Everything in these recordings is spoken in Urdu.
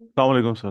Assalamualaikum, sir.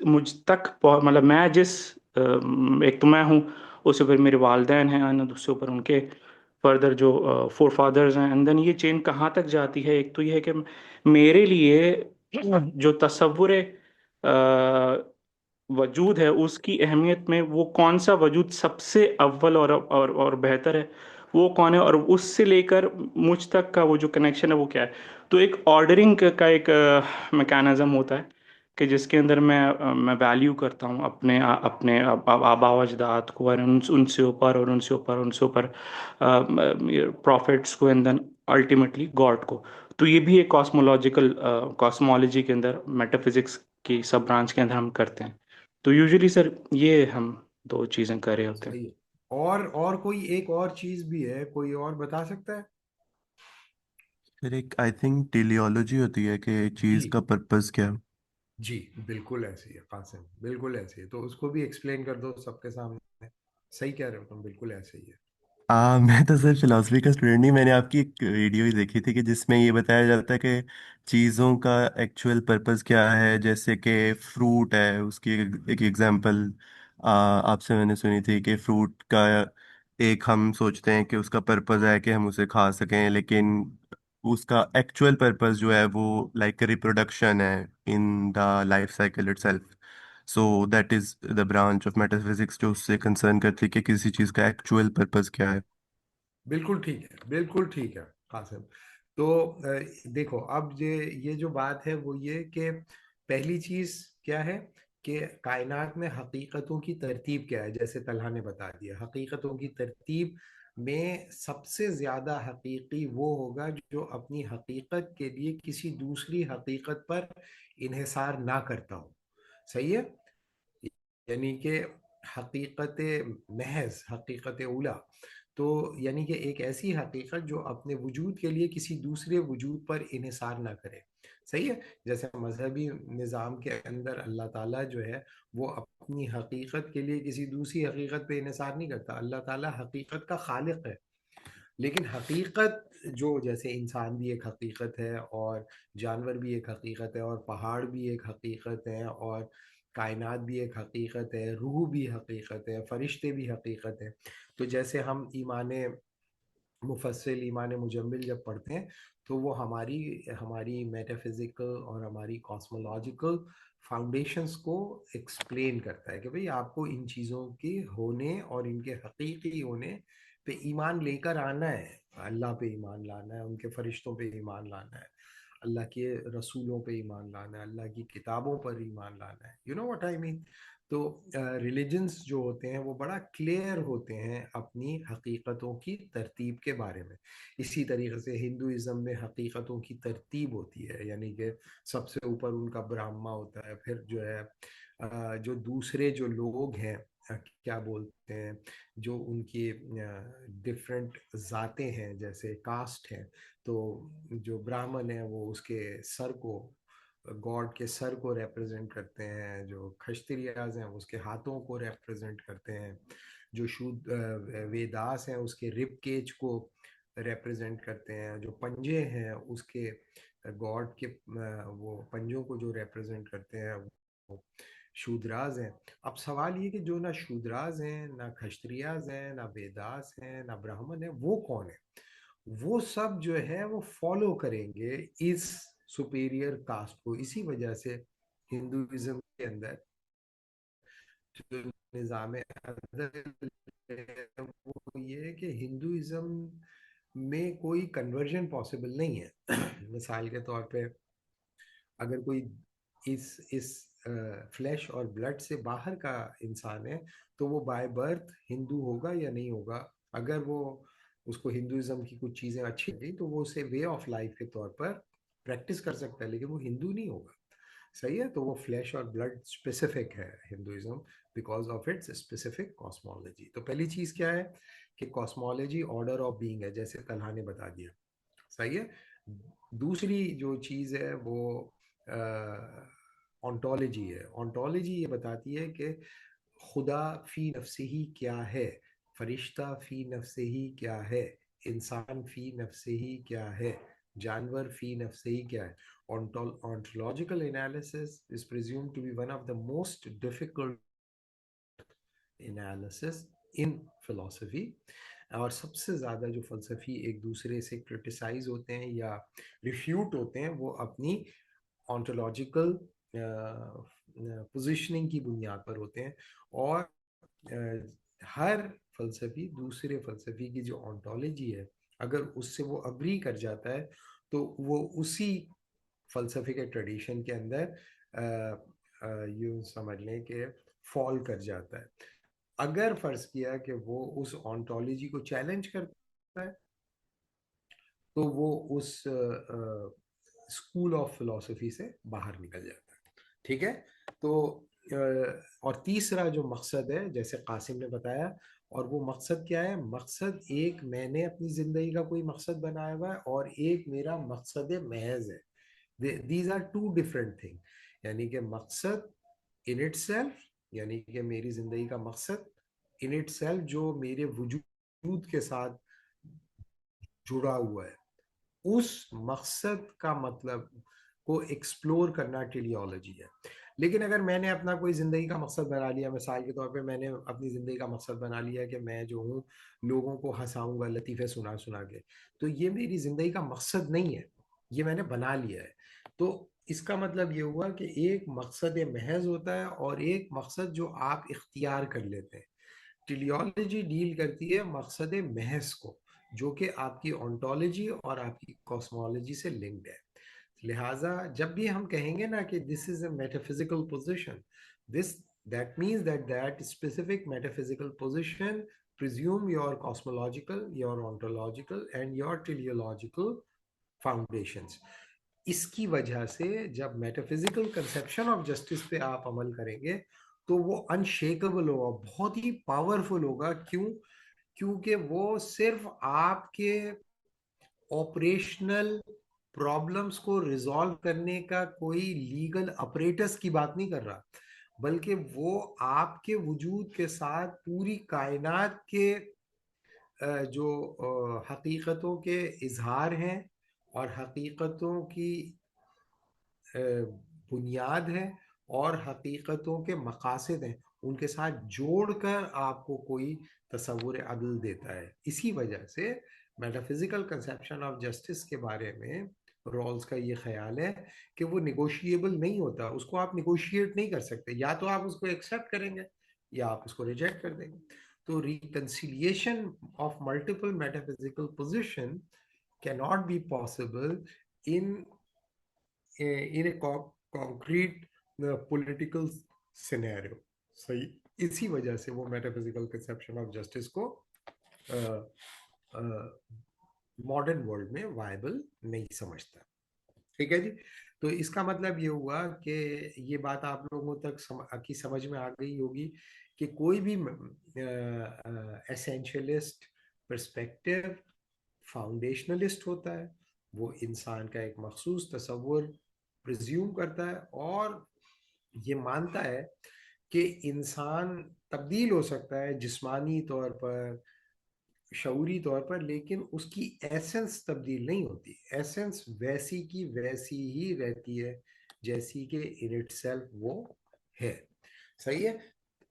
مجھ تک مطلب میں جس ایک تو میں ہوں، اس سے اوپر میرے والدین ہیں، اس سے اوپر ان کے فردر جو فور فادرز ہیں، اینڈ دین یہ چین کہاں تک جاتی ہے. ایک تو یہ ہے کہ میرے لیے جو تصور وجود ہے اس کی اہمیت میں وہ کون سا وجود سب سے اول اور بہتر ہے، وہ کون ہے، اور اس سے لے کر مجھ تک کا وہ جو کنیکشن ہے وہ کیا ہے. تو ایک آرڈرنگ کا ایک میکانزم ہوتا ہے کہ جس کے اندر میں ویلیو کرتا ہوں اپنے آبا و اجداد کو، اور ان سے اوپر اور ان سے اوپر ان سے اوپر پروفٹس کو، اینڈ دین الٹیمیٹلی گاڈ کو. تو یہ بھی ایک کاسمولوجی کے اندر، میٹا فزکس کی سب برانچ کے اندر ہم کرتے ہیں. تو یوزلی سر یہ ہم دو چیزیں کر رہے ہوتے ہیں. صحیح ہے. اور کوئی ایک اور چیز بھی ہے، کوئی اور بتا سکتا ہے؟ پھر ایک آئی تھنک ٹیلیولوجی ہوتی ہے کہ چیز جی کا پرپز کیا ہے. جی بالکل ایسی ہے قاسم، بالکل ایسی ہے. تو اس کو بھی ایکسپلین کر دو سب کے سامنے. صحیح کہہ رہے ہو تم، بالکل ایسے ہی ہے. میں تو سر فلاسفی کا اسٹوڈنٹ نہیں، میں نے آپ کی ایک ویڈیو ہی دیکھی تھی کہ جس میں یہ بتایا جاتا ہے کہ چیزوں کا ایکچوئل پرپز کیا ہے. جیسے کہ فروٹ ہے، اس کی ایک ایگزامپل آپ سے میں نے سنی تھی کہ فروٹ کا ایک ہم سوچتے ہیں کہ اس کا پرپز ہے کہ ہم اسے کھا سکیں، لیکن اس کا ایکچوئل پرپز جو ہے وہ لائک ریپروڈکشن ہے in the life cycle itself. So that is the branch of metaphysics جو اس سے کنسرن کرتی ہے کہ کسی چیز کا ایکچوئل پرپز کیا ہے. بالکل ٹھیک ہے، بالکل ٹھیک ہے قاسم. تو دیکھو اب یہ جو بات ہے وہ یہ کہ پہلی چیز کیا ہے کہ کائنات میں حقیقتوں کی ترتیب کیا ہے. جیسے طلحہ نے بتا دیا، حقیقتوں کی ترتیب میں سب سے زیادہ حقیقی وہ ہوگا جو اپنی حقیقت کے لیے کسی دوسری حقیقت پر انحصار نہ کرتا ہو. صحیح ہے؟ یعنی کہ حقیقت محض، حقیقت اولا، تو یعنی کہ ایک ایسی حقیقت جو اپنے وجود کے لیے کسی دوسرے وجود پر انحصار نہ کرے. صحیح ہے؟ جیسے مذہبی نظام کے اندر اللہ تعالیٰ جو ہے وہ اپنی حقیقت کے لیے کسی دوسری حقیقت پہ انحصار نہیں کرتا. اللہ تعالیٰ حقیقت کا خالق ہے. لیکن حقیقت جو، جیسے انسان بھی ایک حقیقت ہے، اور جانور بھی ایک حقیقت ہے، اور پہاڑ بھی ایک حقیقت ہے، اور کائنات بھی ایک حقیقت ہے، روح بھی حقیقت ہے، فرشتے بھی حقیقت ہیں. تو جیسے ہم ایمان مفصل، ایمان مجمل جب پڑھتے ہیں تو وہ ہماری میٹا فزیکل اور ہماری کاسمولوجیکل فاؤنڈیشنز کو ایکسپلین کرتا ہے کہ بھئی آپ کو ان چیزوں کے ہونے اور ان کے حقیقی ہونے پہ ایمان لے کر آنا ہے. اللہ پہ ایمان لانا ہے، ان کے فرشتوں پہ ایمان لانا ہے، اللہ کے رسولوں پہ ایمان لانا ہے، اللہ کی کتابوں پر ایمان لانا ہے. یو نو واٹ آئی مین. تو ریلیجنز جو ہوتے ہیں وہ بڑا کلیئر ہوتے ہیں اپنی حقیقتوں کی ترتیب کے بارے میں. اسی طریقے سے ہندوازم میں حقیقتوں کی ترتیب ہوتی ہے، یعنی کہ سب سے اوپر ان کا برہما ہوتا ہے، پھر جو ہے جو دوسرے جو لوگ ہیں کیا بولتے ہیں، جو ان کی ڈفرینٹ ذاتیں ہیں، جیسے کاسٹ ہیں. تو جو برہمن ہے وہ اس کے سر کو، گاڈ کے سر کو ریپرزینٹ کرتے ہیں. جو کھشتریاز ہیں اس کے ہاتھوں کو ریپرزینٹ کرتے ہیں. جو ویداس ہیں اس کے رب کیج کو ریپرزینٹ کرتے ہیں. جو پنجے ہیں اس کے گاڈ کے وہ پنجوں کو جو ریپرزینٹ کرتے ہیں وہ شودراز ہیں. اب سوال یہ کہ جو نہ شودراز ہیں، نہ کھشتریاز ہیں، نہ ویداس ہیں، نہ برہمن ہیں، وہ کون ہیں؟ وہ سب جو ہے وہ فالو کریں گے اس سپیریئر کاسٹ کو. اسی وجہ سے ہندوازم کے اندر جو نظام عدل ہے وہ یہ ہے کہ ہندوازم میں کوئی کنورژن پاسبل نہیں ہے. مثال کے طور پہ اگر کوئی اس فلیش اور بلڈ سے باہر کا انسان ہے تو وہ بائی برتھ ہندو ہوگا یا نہیں ہوگا. اگر وہ اس کو ہندوازم کی کچھ چیزیں اچھی لگیں تو وہ اسے وے آف لائف کے طور پر پریکٹس کر سکتا ہے، لیکن وہ ہندو نہیں ہوگا. صحیح ہے؟ تو وہ فلیش اور بلڈ اسپیسیفک ہے Hinduism because of its specific cosmology. تو پہلی چیز کیا ہے کہ کاسمولوجی آرڈر آف بینگ ہے، جیسے طلحہ نے بتا دیا. صحیح ہے؟ دوسری جو چیز ہے وہ آنٹولوجی ہے. آنٹولوجی یہ بتاتی ہے کہ خدا فی نفسہ ہی کیا ہے، فرشتہ فی نفسہ ہی کیا ہے، انسان فی نفسہ ہی کیا ہے، جانور فی نفسہ ہی کیا ہے. ontological analysis is presumed to be one of the most difficult analysis in philosophy. اور سب سے زیادہ جو فلسفی ایک دوسرے سے کرٹیسائز ہوتے ہیں یا ریفیوٹ ہوتے ہیں وہ اپنی ontological پوزیشننگ کی بنیاد پر ہوتے ہیں، اور ہر فلسفی دوسرے فلسفی کی جو ontology ہے اگر اس سے وہ اگری کر جاتا ہے تو وہ اسی فلسفے کے ٹریڈیشن کے اندر یوں سمجھ لیں کہ فال کر جاتا ہے۔ اگر فرض کیا کہ وہ اس ontology کو چیلنج کرتا ہے تو وہ اس اسکول آف فلسفی سے باہر نکل جاتا ہے، ٹھیک ہے۔ تو اور تیسرا جو مقصد ہے جیسے قاسم نے بتایا، اور وہ مقصد کیا ہے؟ مقصد ایک میں نے اپنی زندگی کا کوئی مقصد بنایا ہوا ہے اور ایک میرا مقصد محض ہے۔ These are two different thing, یعنی کہ مقصد ان اٹ سیلف، یعنی کہ میری زندگی کا مقصد ان اٹ سیلف جو میرے وجود کے ساتھ جڑا ہوا ہے، اس مقصد کا مطلب کو ایکسپلور کرنا ٹیلیالوجی ہے۔ لیکن اگر میں نے اپنا کوئی زندگی کا مقصد بنا لیا، مثال کے طور پہ میں نے اپنی زندگی کا مقصد بنا لیا کہ میں جو ہوں لوگوں کو ہنساؤں گا لطیفے سنا سنا کے، تو یہ میری زندگی کا مقصد نہیں ہے، یہ میں نے بنا لیا ہے۔ تو اس کا مطلب یہ ہوا کہ ایک مقصد محض ہوتا ہے اور ایک مقصد جو آپ اختیار کر لیتے ہیں۔ ٹیلیالوجی ڈیل کرتی ہے مقصد محض کو، جو کہ آپ کی ontology اور آپ کی کاسمولوجی سے لنکڈ ہے۔ لہٰذا جب بھی ہم کہیں گے نا کہ this is a metaphysical position, that means that specific metaphysical position presume your cosmological, your ontological and your teleological foundations۔ اس کی وجہ سے جب میٹافزیکل کنسیپشن آف جسٹس پہ آپ عمل کریں گے تو وہ انشیکبل ہوگا، بہت ہی پاورفل ہوگا۔ کیوں؟ کیونکہ وہ صرف آپ کے آپریشنل پرابلمس کو ریزالو کرنے کا کوئی لیگل اپریٹس کی بات نہیں کر رہا، بلکہ وہ آپ کے وجود کے ساتھ پوری کائنات کے جو حقیقتوں کے اظہار ہیں اور حقیقتوں کی بنیاد ہے اور حقیقتوں کے مقاصد ہیں، ان کے ساتھ جوڑ کر آپ کو کوئی تصور عدل دیتا ہے۔ اسی وجہ سے میٹافزیکل کنسیپشن آف جسٹس کے بارے میں رولز کا یہ خیال ہے کہ وہ نیگوشیبل نہیں ہوتا، اس کو آپ نیگوشیٹ نہیں کر سکتے، یا تو آپ اس کو ایکسیپٹ کریں گے یا آپ اس کو ریجیکٹ کر دیں گے۔ تو reconciliation of multiple metaphysical position cannot be possible in a concrete political scenario۔ صحیح، اسی وجہ سے وہ میٹافزیکل کنسیپشن آف جسٹس کو ماڈرن ورلڈ میں وائبل نہیں سمجھتا، ٹھیک ہے جی۔ تو اس کا مطلب یہ ہوا کہ یہ بات آپ لوگوں تک کی سمجھ میں آ گئی ہوگی کہ کوئی بھی ایسینشلسٹ پرسپیکٹو فاؤنڈیشنلسٹ ہوتا ہے، وہ انسان کا ایک مخصوص تصور پرزیوم کرتا ہے اور یہ مانتا ہے کہ انسان تبدیل ہو سکتا ہے جسمانی طور پر، شعوری طور پر، لیکن اس کی ایسنس تبدیل نہیں ہوتی۔ ایسنس ویسی کی ویسی ہی رہتی ہے جیسی کہ ان اٹ سیلف وہ ہے، صحیح ہے۔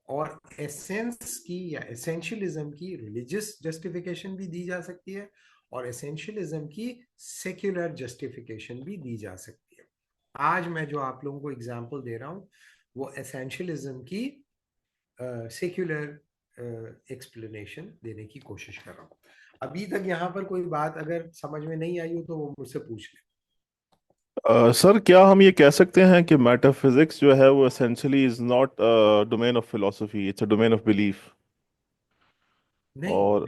اور ایسنس کی یا ایسینشلزم کی ریلیجس جسٹیفیکیشن بھی دی جا سکتی ہے اور ایسینشلزم کی سیکولر جسٹیفیکیشن بھی دی جا سکتی ہے۔ آج میں جو آپ لوگوں کو اگزامپل دے رہا ہوں وہ ایسینشلزم کی سیکولر ایکسپلینیشن دینے کی کوشش کر رہا ہوں۔ ابھی تک یہاں پر کوئی بات اگر سمجھ میں نہیں آئی ہو تو وہ مجھ سے پوچھ لیں۔ سر کیا ہم یہ کہہ سکتے ہیں کہ میٹا فزکس جو ہے وہ essentially is not domain of philosophy, it's a domain of belief? اور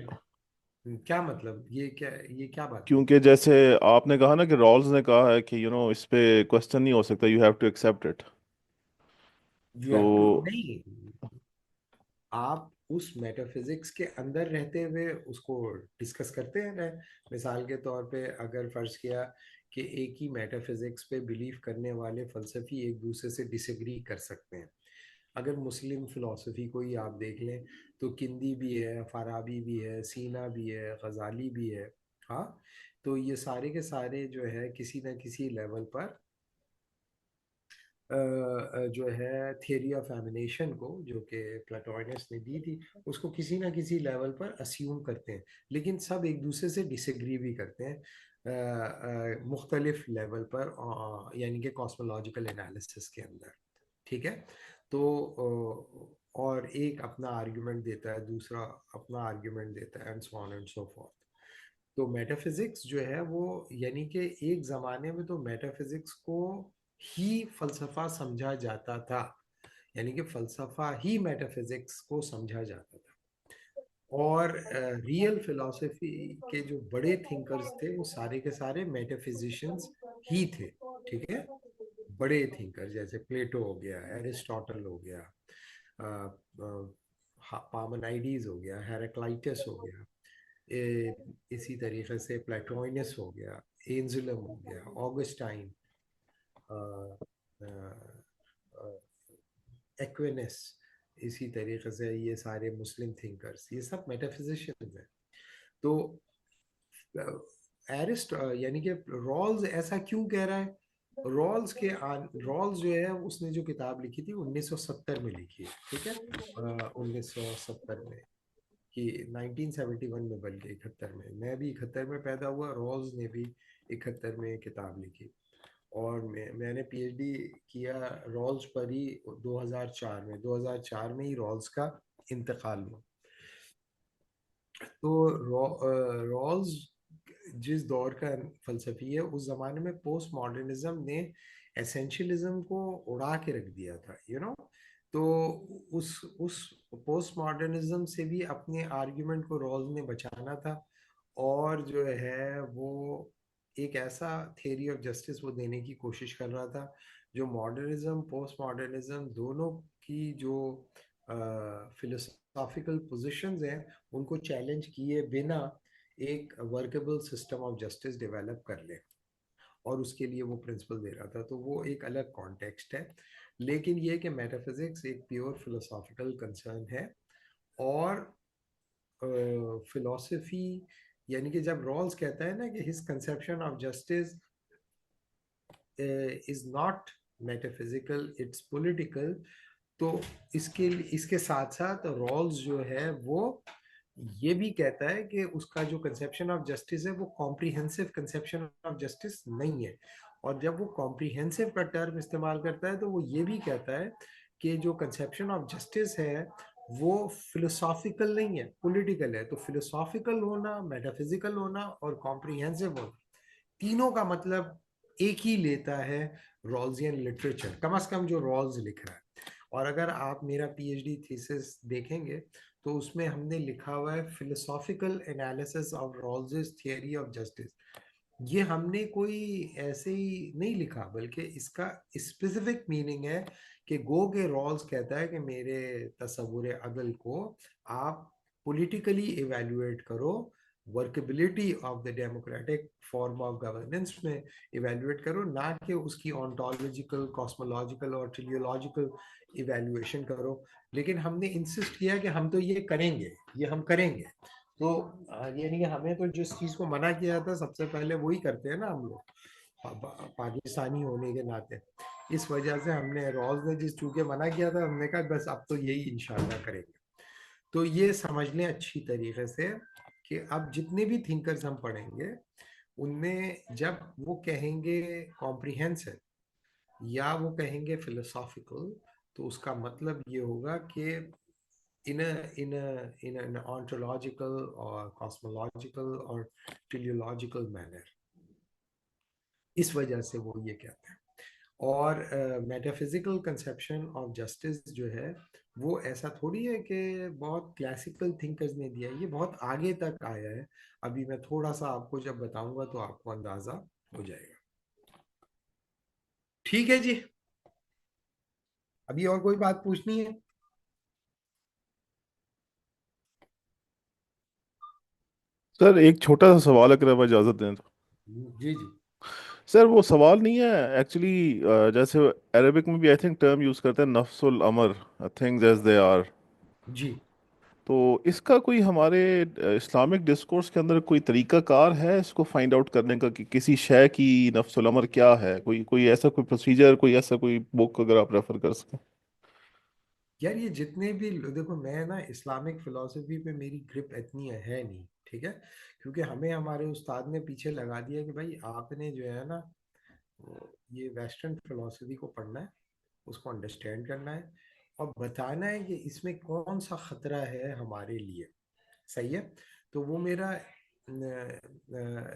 نہیں، کیا مطلب؟ یہ کیا بات؟ کیونکہ جیسے آپ نے کہا نا کہ رالز نے کہا ہے کہ اس پہ کوشچن نہیں ہو سکتا، you have to accept it, تو نہیں، آپ اس میٹا فزکس کے اندر رہتے ہوئے اس کو ڈسکس کرتے ہیں۔ مثال کے طور پہ اگر فرض کیا کہ ایک ہی میٹا فزکس پہ بلیف کرنے والے فلسفی ایک دوسرے سے ڈس ایگری کر سکتے ہیں۔ اگر مسلم فلسفی کو ہی آپ دیکھ لیں تو کندی بھی ہے، فارابی بھی ہے، سینا بھی ہے، غزالی بھی ہے، ہاں، تو یہ سارے کے سارے جو ہے کسی نہ کسی لیول پر جو ہے تھیوری آف ایمنیشن کو جو کہ پلاٹونس نے دی تھی اس کو کسی نہ کسی لیول پر اسیوم کرتے ہیں، لیکن سب ایک دوسرے سے ڈس ایگری بھی کرتے ہیں مختلف لیول پر، یعنی کہ کاسمولوجیکل انالیسس کے اندر. ٹھیک ہے، تو اور ایک اپنا آرگیومنٹ دیتا ہے، دوسرا اپنا آرگیومنٹ دیتا ہے، and so on and so forth. تو میٹا فزکس جو ہے وہ یعنی کہ ایک زمانے میں تو میٹا فزکس کو ہی فلسفہ سمجھا جاتا تھا، یعنی کہ فلسفہ ہی میٹا فزکس کو سمجھا جاتا تھا. اور ریئل فلسفی کے جو بڑے تھنکرز تھے وہ سارے کے سارے میٹا فزیشنز ہی تھے. ٹھیک ہے، بڑے تھنکر جیسے پلیٹو ہو گیا، ایرسٹاٹل ہو گیا، پارمنائیڈیز ہو گیا، ہیراکلائٹس ہو گیا، اسی طریقے سے پلیٹوئنس ہو گیا، اینزلم ہو گیا، آگسٹائن، ایکوینس، اسی طریقے سے یہ سارے مسلم تھنکرز، یہ سب میٹا فزیشنز ہیں. تو یعنی کہ رالز ایسا کیوں کہہ رہا ہے؟ رالز جو ہے اس نے جو کتاب لکھی تھی 1970 میں لکھی ہے. ٹھیک ہے، 1970 میں کہ 1971 میں، بلکہ 71 میں. میں بھی 71 میں پیدا ہوا، رالز نے بھی 71 میں کتاب لکھی، اور میں نے پی ایچ ڈی کیا رالز پر ہی 2004 میں ہی رالز کا انتقال ہوا. تو رالز جس دور کا فلسفی ہے، اس زمانے میں پوسٹ ماڈرنزم نے ایسینشلزم کو اڑا کے رکھ دیا تھا، تو اس پوسٹ ماڈرنزم سے بھی اپنے آرگیومنٹ کو رالز نے بچانا تھا، اور جو ہے وہ ایک ایسا تھیوری آف جسٹس وہ دینے کی کوشش کر رہا تھا جو ماڈرنزم پوسٹ ماڈرنزم دونوں کی جو فلسافیکل پوزیشنز ہیں ان کو چیلنج کیے بنا ایک workable system of justice develop کر لے، اور اس کے لیے وہ پرنسپل دے رہا تھا. تو وہ ایک الگ کانٹیکسٹ ہے، لیکن یہ کہ میٹا فزکس ایک پیور فلسافیکل کنسرن ہے. اور فلسفی یعنی کہ جب رالز کہتا ہے نا کہ his conception of justice is not metaphysical it's political, تو اس کے ساتھ ساتھ رالز جو ہے وہ یہ بھی کہتا ہے کہ اس کا جو کنسیپشن آف جسٹس ہے وہ کمپریہنسو کنسیپشن آف جسٹس نہیں ہے. اور جب وہ کمپریہنسو کا ٹرم استعمال کرتا ہے تو وہ یہ بھی کہتا ہے کہ جو کنسیپشن آف جسٹس ہے وہ فلسافیکل نہیں ہے، پولیٹیکل ہے. تو فلسافیکل ہونا، میٹافزیکل ہونا اور کمپریہنسو ہونا، تینوں کا مطلب ایک ہی لیتا ہے رالزین لٹریچر، کم از کم جو رالز لکھ رہا ہے. اور اگر آپ میرا پی ایچ ڈی تھیسس دیکھیں گے تو اس میں ہم نے لکھا ہوا ہے philosophical analysis of Rawls's theory of justice. یہ ہم نے کوئی ایسے ہی نہیں لکھا، بلکہ اس کا اسپیسیفک میننگ ہے کہ گو کے رالز کہتا ہے کہ میرے تصور عدل کو آپ پولیٹیکلی ایویلویٹ کرو، ورکبلٹی of the democratic form of governance میں ایویلویٹ کرو، نہ کہ اس کی آنٹولوجیکل، کاسمولوجیکل اور ٹیلیولوجیکل ایویلویشن کرو. لیکن ہم نے انسسٹ کیا کہ ہم تو یہ کریں گے، یہ ہم کریں گے. تو یعنی کہ ہمیں تو جس چیز کو منع کیا تھا سب سے پہلے وہی کرتے ہیں نا ہم لوگ پاکستانی ہونے کے ناطے. اس وجہ سے ہم نے رالز نے جس چونکہ منع کیا تھا ہم نے کہا بس اب تو یہی انشاءاللہ کریں گے. تو یہ سمجھ لیں اچھی طریقے سے کہ اب جتنے بھی تھنکرز ہم پڑھیں گے ان میں جب وہ کہیں گے کمپریہنسو یا وہ کہیں گے فلسافیکل، تو اس کا مطلب یہ ہوگا کہ in an ontological or cosmological or teleological manner. اس وجہ سے وہ یہ کہتے ہیں. اور میٹافزیکل کنسیپشن آف جسٹس جو ہے وہ ایسا تھوڑی ہے کہ بہت کلاسیکل تھنکرز نے دیا، یہ بہت آگے تک آیا ہے. ابھی میں تھوڑا سا آپ کو جب بتاؤں گا تو آپ کو اندازہ ہو جائے گا. ٹھیک ہے جی، ابھی اور کوئی بات پوچھنی ہے؟ سر ایک چھوٹا سا سوال اگر آپ اجازت دیں تو. جی جی. سر وہ سوال نہیں ہے ایکچولی، جیسے عربک میں بھی آئی تھنک ٹرم یوز کرتے ہیں نفس الامر، تھنگز ایز دے آر. جی تو اس کا کوئی ہمارے اسلامک ڈسکورس کے اندر کوئی طریقہ کار ہے اس کو فائنڈ آؤٹ کرنے کا کہ کسی شے کی نفس الامر کیا ہے؟ کوئی ایسا کوئی پروسیجر، کوئی ایسا کوئی بک اگر آپ ریفر کر سکیں؟ یار یہ جتنے بھی دیکھو، میں نا اسلامک فلسفی پہ میری گرپ اتنی ہے نہیں، ٹھیک ہے، کیونکہ ہمیں ہمارے استاد نے پیچھے لگا دیا کہ بھائی آپ نے جو ہے نا یہ ویسٹرن فلسفی کو پڑھنا ہے، اس کو انڈرسٹینڈ کرنا ہے اور بتانا ہے کہ اس میں کون سا خطرہ ہے ہمارے لیے، صحیح ہے؟ تو وہ میرا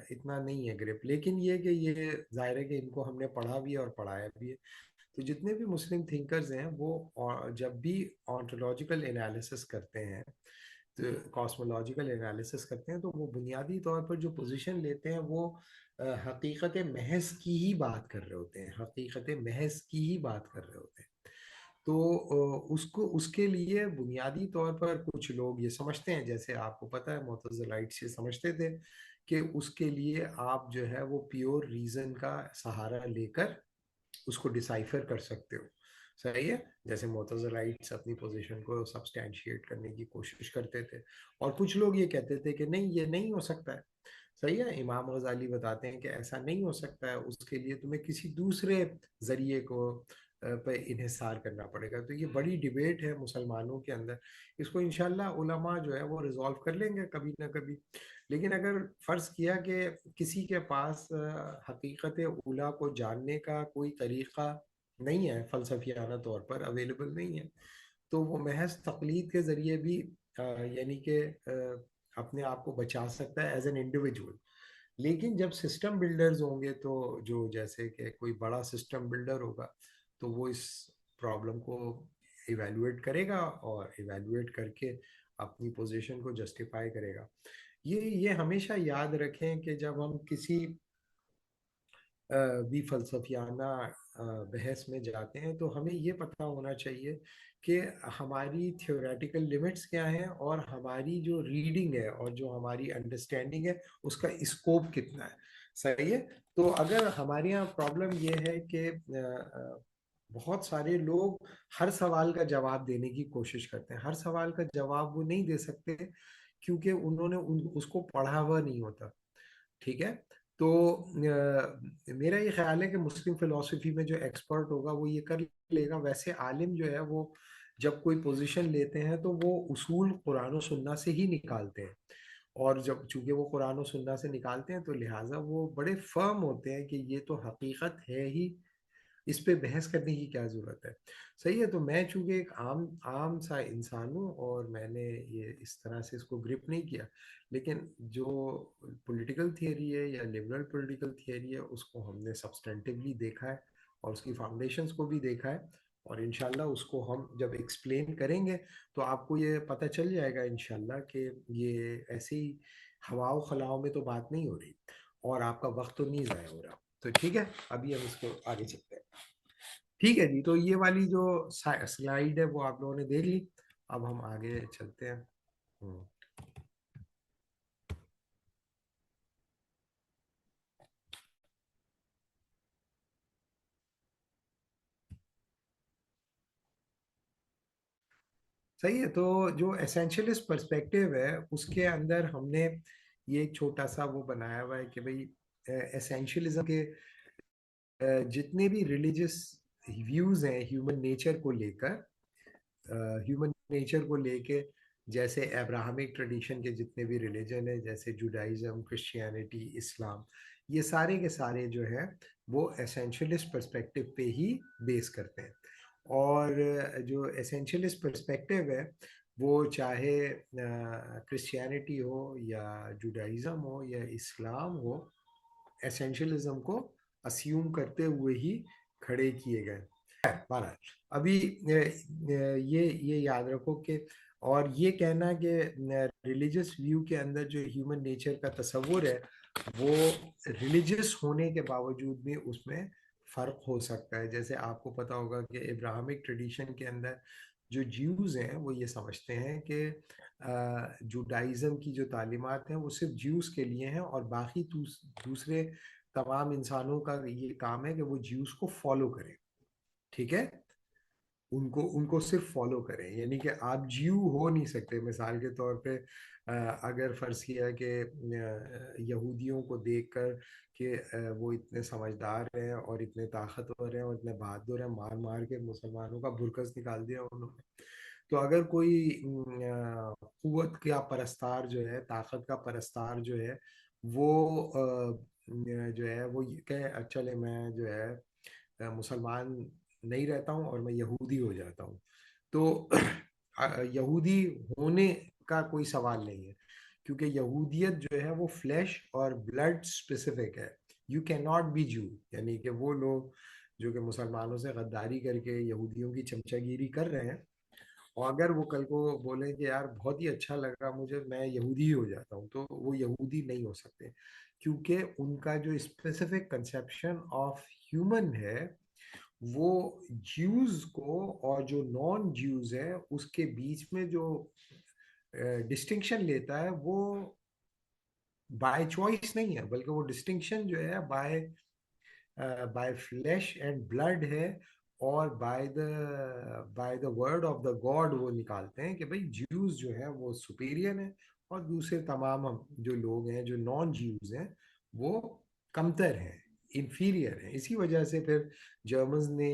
اتنا نہیں ہے گرپ، لیکن یہ کہ یہ ظاہر ہے کہ ان کو ہم نے پڑھا بھی ہے اور پڑھایا بھی ہے. تو جتنے بھی مسلم تھنکرز ہیں وہ جب بھی آنٹولوجیکل انالیسس کرتے ہیں، تو کاسمولوجیکل انالیسس کرتے ہیں، تو وہ بنیادی طور پر جو پوزیشن لیتے ہیں وہ حقیقت محض کی ہی بات کر رہے ہوتے ہیں، حقیقت محض کی ہی بات کر رہے ہوتے ہیں. تو اس کے لیے بنیادی طور پر کچھ لوگ یہ سمجھتے ہیں، جیسے آپ کو پتہ ہے معتزلائٹس یہ سمجھتے تھے کہ اس کے لیے آپ جو ہے وہ پیور ریزن کا سہارا لے کر اس کو ڈیسائفر کر سکتے ہو، صحیح ہے؟ جیسے معتزلائٹس اپنی پوزیشن کو سبسٹینشیٹ کرنے کی کوشش کرتے تھے، اور کچھ لوگ یہ کہتے تھے کہ نہیں، یہ نہیں ہو سکتا ہے، صحیح ہے. امام غزالی بتاتے ہیں کہ ایسا نہیں ہو سکتا ہے، اس کے لیے تمہیں کسی دوسرے ذریعے کو پہ انحصار کرنا پڑے گا. تو یہ بڑی ڈیبیٹ ہے مسلمانوں کے اندر، اس کو انشاءاللہ علماء جو ہے وہ ریزالو کر لیں گے کبھی نہ کبھی. لیکن اگر فرض کیا کہ کسی کے پاس حقیقت اولا کو جاننے کا کوئی طریقہ نہیں ہے، فلسفیانہ طور پر اویلیبل نہیں ہے، تو وہ محض تقلید کے ذریعے بھی یعنی کہ اپنے آپ کو بچا سکتا ہے ایز این انڈیویجول. لیکن جب سسٹم بلڈرز ہوں گے، تو جو جیسے کہ کوئی بڑا سسٹم بلڈر ہوگا، تو وہ اس پرابلم کو ایویلویٹ کرے گا اور ایویلویٹ کر کے اپنی پوزیشن کو جسٹیفائی کرے گا. یہ ہمیشہ یاد رکھیں کہ جب ہم کسی بھی فلسفیانہ بحث میں جاتے ہیں تو ہمیں یہ پتہ ہونا چاہیے کہ ہماری تھیوریٹیکل لیمٹس کیا ہیں اور ہماری جو ریڈنگ ہے اور جو ہماری انڈرسٹینڈنگ ہے اس کا اسکوپ کتنا ہے، صحیح ہے. تو اگر ہمارے یہاں پرابلم یہ ہے کہ بہت سارے لوگ ہر سوال کا جواب دینے کی کوشش کرتے ہیں، ہر سوال کا جواب وہ نہیں دے سکتے کیونکہ انہوں نے اس کو پڑھا ہوا نہیں ہوتا، ٹھیک ہے. تو میرا یہ خیال ہے کہ مسلم فلسفی میں جو ایکسپرٹ ہوگا وہ یہ کر لے گا. ویسے عالم جو ہے وہ جب کوئی پوزیشن لیتے ہیں تو وہ اصول قرآن و سنہ سے ہی نکالتے ہیں، اور جب چونکہ وہ قرآن و سنہ سے نکالتے ہیں تو لہٰذا وہ بڑے فرم ہوتے ہیں کہ یہ تو حقیقت ہے ہی، اس پہ بحث کرنے کی کیا ضرورت ہے، صحیح ہے. تو میں چونکہ ایک عام سا انسان ہوں اور میں نے یہ اس طرح سے اس کو گرپ نہیں کیا، لیکن جو پولیٹیکل تھیوری ہے یا لبرل پولیٹیکل تھیوری ہے اس کو ہم نے سبسٹینٹیولی دیکھا ہے اور اس کی فاؤنڈیشنز کو بھی دیکھا ہے، اور انشاءاللہ اس کو ہم جب ایکسپلین کریں گے تو آپ کو یہ پتہ چل جائے گا انشاءاللہ کہ یہ ایسی ہوا و خلاؤ میں تو بات نہیں ہو رہی اور آپ کا وقت تو نہیں ضائع ہو رہا. تو ٹھیک ہے، ابھی ہم اس کو آگے چلتے ہیں. ٹھیک ہے جی، تو یہ والی جو سلائیڈ ہے وہ آپ لوگوں نے دیکھ لی، اب ہم آگے چلتے ہیں. صحیح ہے. تو جو اسینشلسٹ پرسپیکٹیو ہے اس کے اندر ہم نے یہ ایک چھوٹا سا وہ بنایا ہوا ہے کہ بھئی اسینشلزم کے جتنے بھی ریلیجس ویوز ہیں ہیومن نیچر کو لے کر، ہیومن نیچر کو لے کے، جیسے ابراہمک ٹریڈیشن کے جتنے بھی ریلیجن ہیں جیسے جوڈائزم، کرسچینٹی، اسلام، یہ سارے کے سارے جو ہیں وہ اسینشلسٹ پرسپیکٹیو پہ ہی بیس کرتے ہیں. اور جو اسینشلسٹ پرسپیکٹیو ہے وہ چاہے کرسچینٹی ہو یا جوڈائزم ہو یا اسلام ہو، اسینشلزم کو اسیوم کرتے ہوئے ہی کھڑے کیے گئے. بہرحال ابھی یہ یاد رکھو کہ، اور یہ کہنا کہ ریلیجس ویو کے اندر جو ہیومن نیچر کا تصور ہے وہ ریلیجس ہونے کے باوجود بھی اس میں فرق ہو سکتا ہے. جیسے آپ کو پتا ہوگا کہ ابراہمک ٹریڈیشن کے اندر جو جیوز ہیں وہ یہ سمجھتے ہیں کہ جوڈائزم کی جو تعلیمات ہیں وہ صرف جیوز کے لیے ہیں اور باقی دوسرے تمام انسانوں کا یہ کام ہے کہ وہ جیوز کو فالو کریں، ٹھیک ہے. ان کو صرف فالو کریں. یعنی کہ آپ جیو ہو نہیں سکتے. مثال کے طور پہ اگر فرض کیا کہ یہودیوں کو دیکھ کر کہ وہ اتنے سمجھدار ہیں اور اتنے طاقتور ہیں اور اتنے بہادر ہیں, مار مار کے مسلمانوں کا برکس نکال دیا انہوں نے. تو اگر کوئی قوت کا پرستار جو ہے, طاقت کا پرستار جو ہے, وہ جو ہے وہ کہ چلے میں جو ہے مسلمان نہیں رہتا ہوں اور میں یہودی ہو جاتا ہوں, تو یہودی ہونے کا کوئی سوال نہیں ہے, کیونکہ یہودیت جو ہے وہ فلیش اور بلڈ اسپیسیفک ہے. یو کین ناٹ بی جو, یعنی کہ وہ لوگ جو کہ مسلمانوں سے غداری کر کے یہودیوں کی چمچہ گیری کر رہے ہیں, اور اگر وہ کل کو بولیں کہ یار بہت ہی اچھا لگا مجھے, میں یہودی ہو جاتا ہوں, تو وہ یہودی نہیں ہو سکتے, کیونکہ ان کا جو اسپیسیفک کنسیپشن آف ہیومن ہے وہ جیوز کو اور جو نان جیوز ہے اس کے بیچ میں جو ڈسٹنکشن لیتا ہے وہ بائی چوائس نہیں ہے, بلکہ وہ ڈسٹنکشن جو ہے بائی فلیش اینڈ بلڈ ہے, اور by the word of the God وہ نکالتے ہیں کہ بھئی جیوز جو ہیں وہ سپیریئر ہیں اور دوسرے تمام جو لوگ ہیں جو نان جیوز ہیں وہ کمتر ہیں, انفیریئر ہیں. اسی وجہ سے پھر جرمنز نے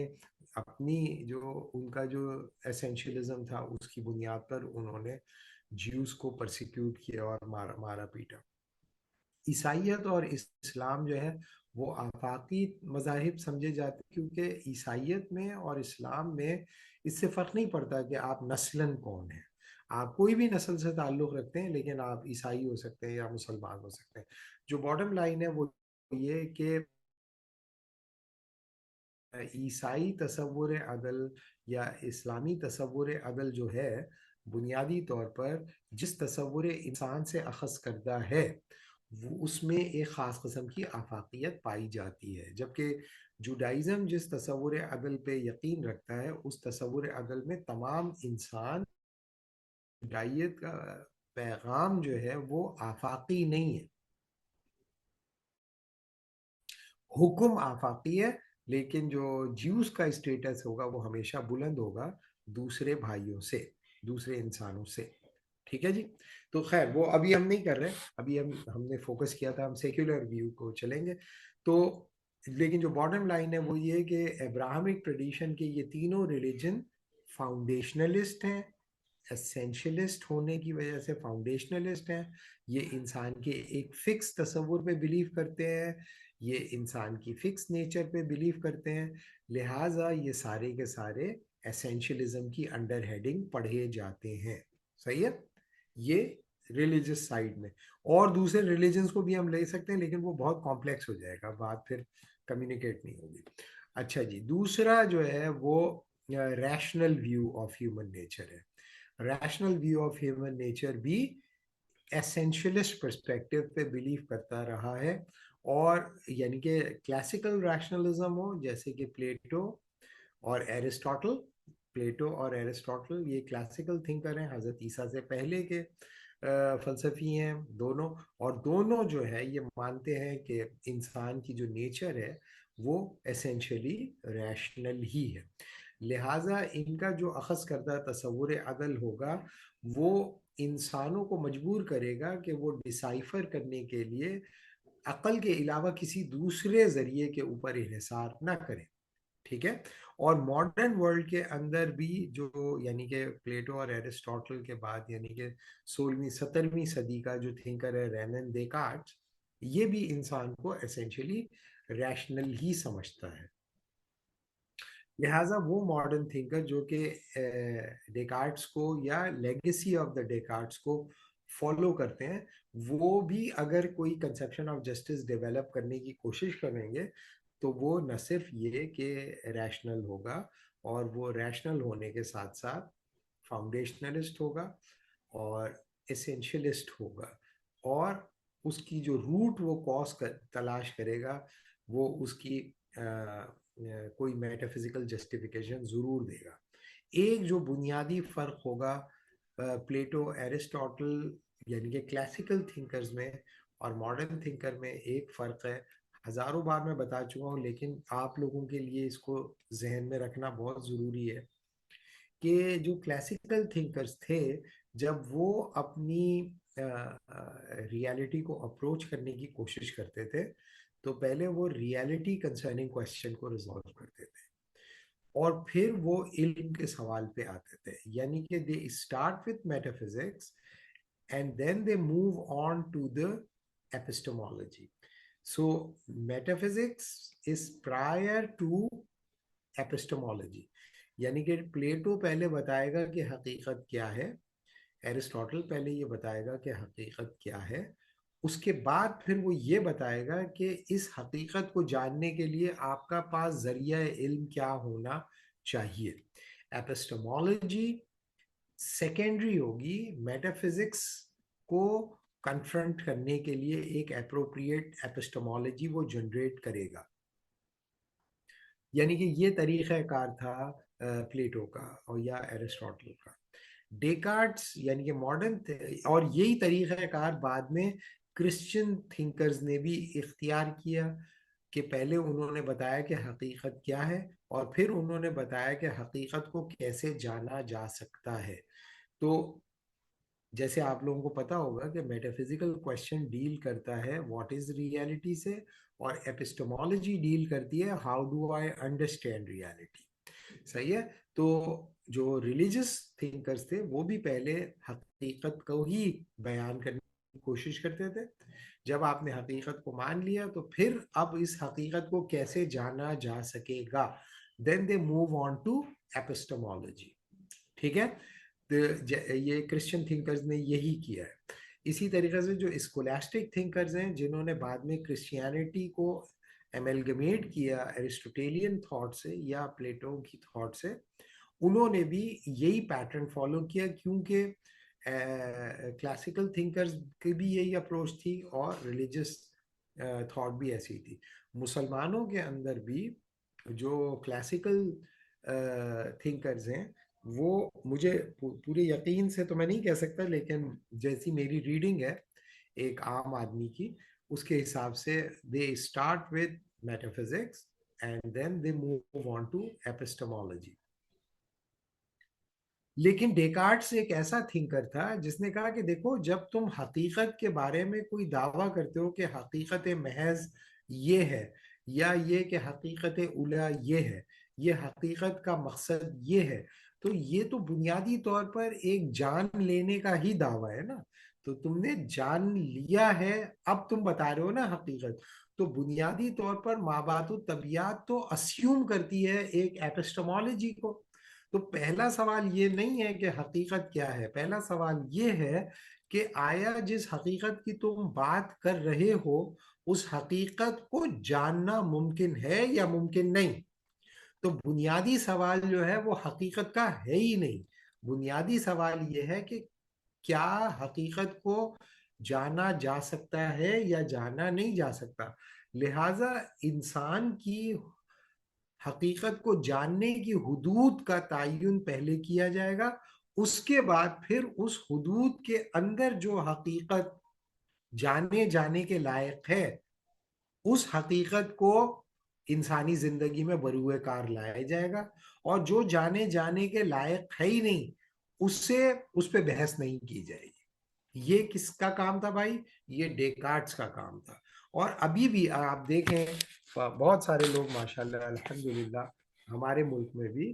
اپنی جو ان کا جو ایسینشلزم تھا اس کی بنیاد پر انہوں نے جیوز کو پرسیکیوٹ کیا اور مارا پیٹا. عیسائیت اور اسلام جو ہے وہ آفاقی مذاہب سمجھے جاتے ہیں, کیونکہ عیسائیت میں اور اسلام میں اس سے فرق نہیں پڑتا کہ آپ نسلاً کون ہیں. آپ کوئی بھی نسل سے تعلق رکھتے ہیں, لیکن آپ عیسائی ہو سکتے ہیں یا مسلمان ہو سکتے ہیں. جو باٹم لائن ہے وہ یہ کہ عیسائی تصور عدل یا اسلامی تصور عدل جو ہے بنیادی طور پر جس تصور انسان سے اخذ کردہ ہے وہ اس میں ایک خاص قسم کی آفاقیت پائی جاتی ہے, جبکہ جوڈائزم جس تصور عدل پہ یقین رکھتا ہے اس تصور عدل میں تمام انسان, جوڈائیت کا پیغام جو ہے وہ آفاقی نہیں ہے, حکم آفاقی ہے, لیکن جو جیوز کا اسٹیٹس ہوگا وہ ہمیشہ بلند ہوگا دوسرے بھائیوں سے, دوسرے انسانوں سے. ٹھیک ہے جی. تو خیر وہ ابھی ہم نہیں کر رہے, ابھی ہم نے فوکس کیا تھا, ہم سیکولر ویو کو چلیں گے. تو لیکن جو باٹم لائن ہے وہ یہ کہ ابراہمک ٹریڈیشن کے یہ تینوں ریلیجن فاؤنڈیشنلسٹ ہیں, اسینشلسٹ ہونے کی وجہ سے فاؤنڈیشنلسٹ ہیں. یہ انسان کے ایک فکس تصور پہ بلیو کرتے ہیں, یہ انسان کی فکس نیچر پہ بلیو کرتے ہیں, لہٰذا یہ سارے کے سارے ایسینشلزم کی انڈر ہیڈنگ پڑھے جاتے ہیں. صحیح ہے, یہ ریلیجس سائڈ میں. اور دوسرے ریلیجنز کو بھی ہم لے سکتے ہیں, لیکن وہ بہت کمپلیکس ہو جائے گا, بات پھر کمیونیکیٹ نہیں ہوگی. اچھا جی, دوسرا جو ہے وہ rational view of human nature ہے. Rational view of human nature بھی ایسینشلسٹ پرسپیکٹو پہ بلیو کرتا رہا ہے, اور یعنی کہ کلاسیکل ریشنلزم ہو جیسے کہ پلیٹو اور ایرسٹاٹل. پلیٹو اور ایرسٹاٹل یہ کلاسیکل تھنکر ہیں, حضرت عیسیٰ سے پہلے کے فلسفی ہیں دونوں, اور دونوں جو ہے یہ مانتے ہیں کہ انسان کی جو نیچر ہے وہ ایسینشلی ریشنل ہی ہے. لہٰذا ان کا جو اخذ کردہ تصور عدل ہوگا وہ انسانوں کو مجبور کرے گا کہ وہ ڈسائفر کرنے کے لیے عقل کے علاوہ کسی دوسرے ذریعے کے اوپر انحصار نہ کریں. ٹھیک ہے. اور ماڈرن ورلڈ کے اندر بھی جو یعنی کہ پلیٹو اور ایرسٹاٹل کے بعد یعنی کہ 16ویں 17ویں صدی کا جو تھنکر ہے رینے دیکارٹس, یہ بھی انسان کو ایسینشلی ریشنل ہی سمجھتا ہے. لہٰذا وہ ماڈرن تھنکر جو کہ ڈیکارٹس کو یا لیگیسی آف دا ڈیکارٹس کو فالو کرتے ہیں, وہ بھی اگر کوئی کنسیپشن آف جسٹس ڈیولپ کرنے کی کوشش کریں گے تو وہ نہ صرف یہ کہ ریشنل ہوگا, اور وہ ریشنل ہونے کے ساتھ ساتھ فاؤنڈیشنلسٹ ہوگا اور ایسینشلسٹ ہوگا, اور اس کی جو روٹ وہ کاز تلاش کرے گا وہ اس کی کوئی میٹافزیکل جسٹیفیکیشن ضرور دے گا. ایک جو بنیادی فرق ہوگا پلیٹو ایرسٹاٹل یعنی کہ کلاسیکل تھنکرز میں اور ماڈرن تھنکر میں, ایک فرق ہے, ہزاروں بار میں بتا چکا ہوں لیکن آپ لوگوں کے لیے اس کو ذہن میں رکھنا بہت ضروری ہے. کہ جو کلاسیکل تھنکرز تھے جب وہ اپنی ریالٹی کو اپروچ کرنے کی کوشش کرتے تھے تو پہلے وہ ریالٹی کنسرننگ کوشچن کو ریزالو کرتے تھے اور پھر وہ علم کے سوال پہ آتے تھے. یعنی کہ they start with metaphysics and then they move on to the epistemology. So metaphysics is prior to epistemology. یعنی کہ پلیٹو پہلے بتائے گا کہ حقیقت کیا ہے, ایرسٹوٹل پہلے یہ بتائے گا کہ حقیقت کیا ہے, اس کے بعد پھر وہ یہ بتائے گا کہ اس حقیقت کو جاننے کے لیے آپ کا پاس ذریعہ علم کیا ہونا چاہیے. ایپسٹمولوجی سیکنڈری ہوگی, میٹافزکس کو کنفرنٹ کرنے کے لیے ایک اپروپریٹ ایپسٹمولوجی وہ جنریٹ کرے گا. یعنی کہ یہ طریقہ کار تھا پلیٹو کا اور یا ایرسٹوٹل کا. ڈیکارٹس یعنی کہ ماڈرن, اور یہی طریقہ کار بعد میں کرسچن تھنکرز نے بھی اختیار کیا کہ پہلے انہوں نے بتایا کہ حقیقت کیا ہے اور پھر انہوں نے بتایا کہ حقیقت کو کیسے جانا جا سکتا ہے. تو جیسے آپ لوگوں کو پتا ہوگا کہ میٹافزیکل کویسچن ڈیل کرتا ہے واٹ از ریالٹی سے, اور ایپسٹمولوجی ڈیل کرتی ہے how do I understand reality. صحیح ہے. تو جو ریلیجس تھنکرز تھے وہ بھی پہلے حقیقت کو ہی بیان کرنے کی کوشش کرتے تھے. جب آپ نے حقیقت کو مان لیا تو پھر اب اس حقیقت کو کیسے جانا جا سکے گا, دین دے موو آن ٹو ایپسٹمولوجی. ٹھیک ہے. یہ کرسچن تھنکرز نے یہی کیا ہے. اسی طریقے سے جو اسکولاسٹک تھنکرز ہیں جنہوں نے بعد میں کرسچینٹی کو ایملگمیٹ کیا ایرسٹوٹیلین تھاٹ سے یا پلیٹو کی تھاٹ سے, انہوں نے بھی یہی پیٹرن فالو کیا, کیونکہ کلاسیکل تھنکرز کی بھی یہی اپروچ تھی اور ریلیجس تھاٹ بھی ایسی تھی. مسلمانوں کے اندر بھی جو کلاسیکل تھنکرز ہیں وہ, مجھے پورے یقین سے تو میں نہیں کہہ سکتا, لیکن جیسی میری ریڈنگ ہے ایک عام آدمی کی, اس کے حساب سے they start with metaphysics and then they move on to epistemology. لیکن ڈیکارٹس ایک ایسا تھنکر تھا جس نے کہا کہ دیکھو, جب تم حقیقت کے بارے میں کوئی دعویٰ کرتے ہو کہ حقیقت محض یہ ہے, یا یہ کہ حقیقت اولیٰ یہ ہے, یہ حقیقت کا مقصد یہ ہے, تو یہ تو بنیادی طور پر ایک جان لینے کا ہی دعویٰ ہے نا. تو تم نے جان لیا ہے, اب تم بتا رہے ہو نا حقیقت, تو بنیادی طور پر مابعد الطبیعت تو اسیوم کرتی ہے ایک ایپسٹمولوجی کو. تو پہلا سوال یہ نہیں ہے کہ حقیقت کیا ہے, پہلا سوال یہ ہے کہ آیا جس حقیقت کی تم بات کر رہے ہو اس حقیقت کو جاننا ممکن ہے یا ممکن نہیں. تو بنیادی سوال جو ہے وہ حقیقت کا ہے ہی نہیں, بنیادی سوال یہ ہے کہ کیا حقیقت کو جانا جا سکتا ہے یا جانا نہیں جا سکتا. لہٰذا انسان کی حقیقت کو جاننے کی حدود کا تعین پہلے کیا جائے گا, اس کے بعد پھر اس حدود کے اندر جو حقیقت جانے جانے کے لائق ہے اس حقیقت کو انسانی زندگی میں بروئے کار لایا جائے گا, اور جو جانے جانے کے لائق ہے ہی نہیں اس پہ بحث نہیں کی جائے گی. یہ کس کا کام تھا بھائی؟ یہ ڈیکارٹس کا کام تھا. اور ابھی بھی آپ دیکھیں بہت سارے لوگ ماشاءاللہ الحمدللہ ہمارے ملک میں بھی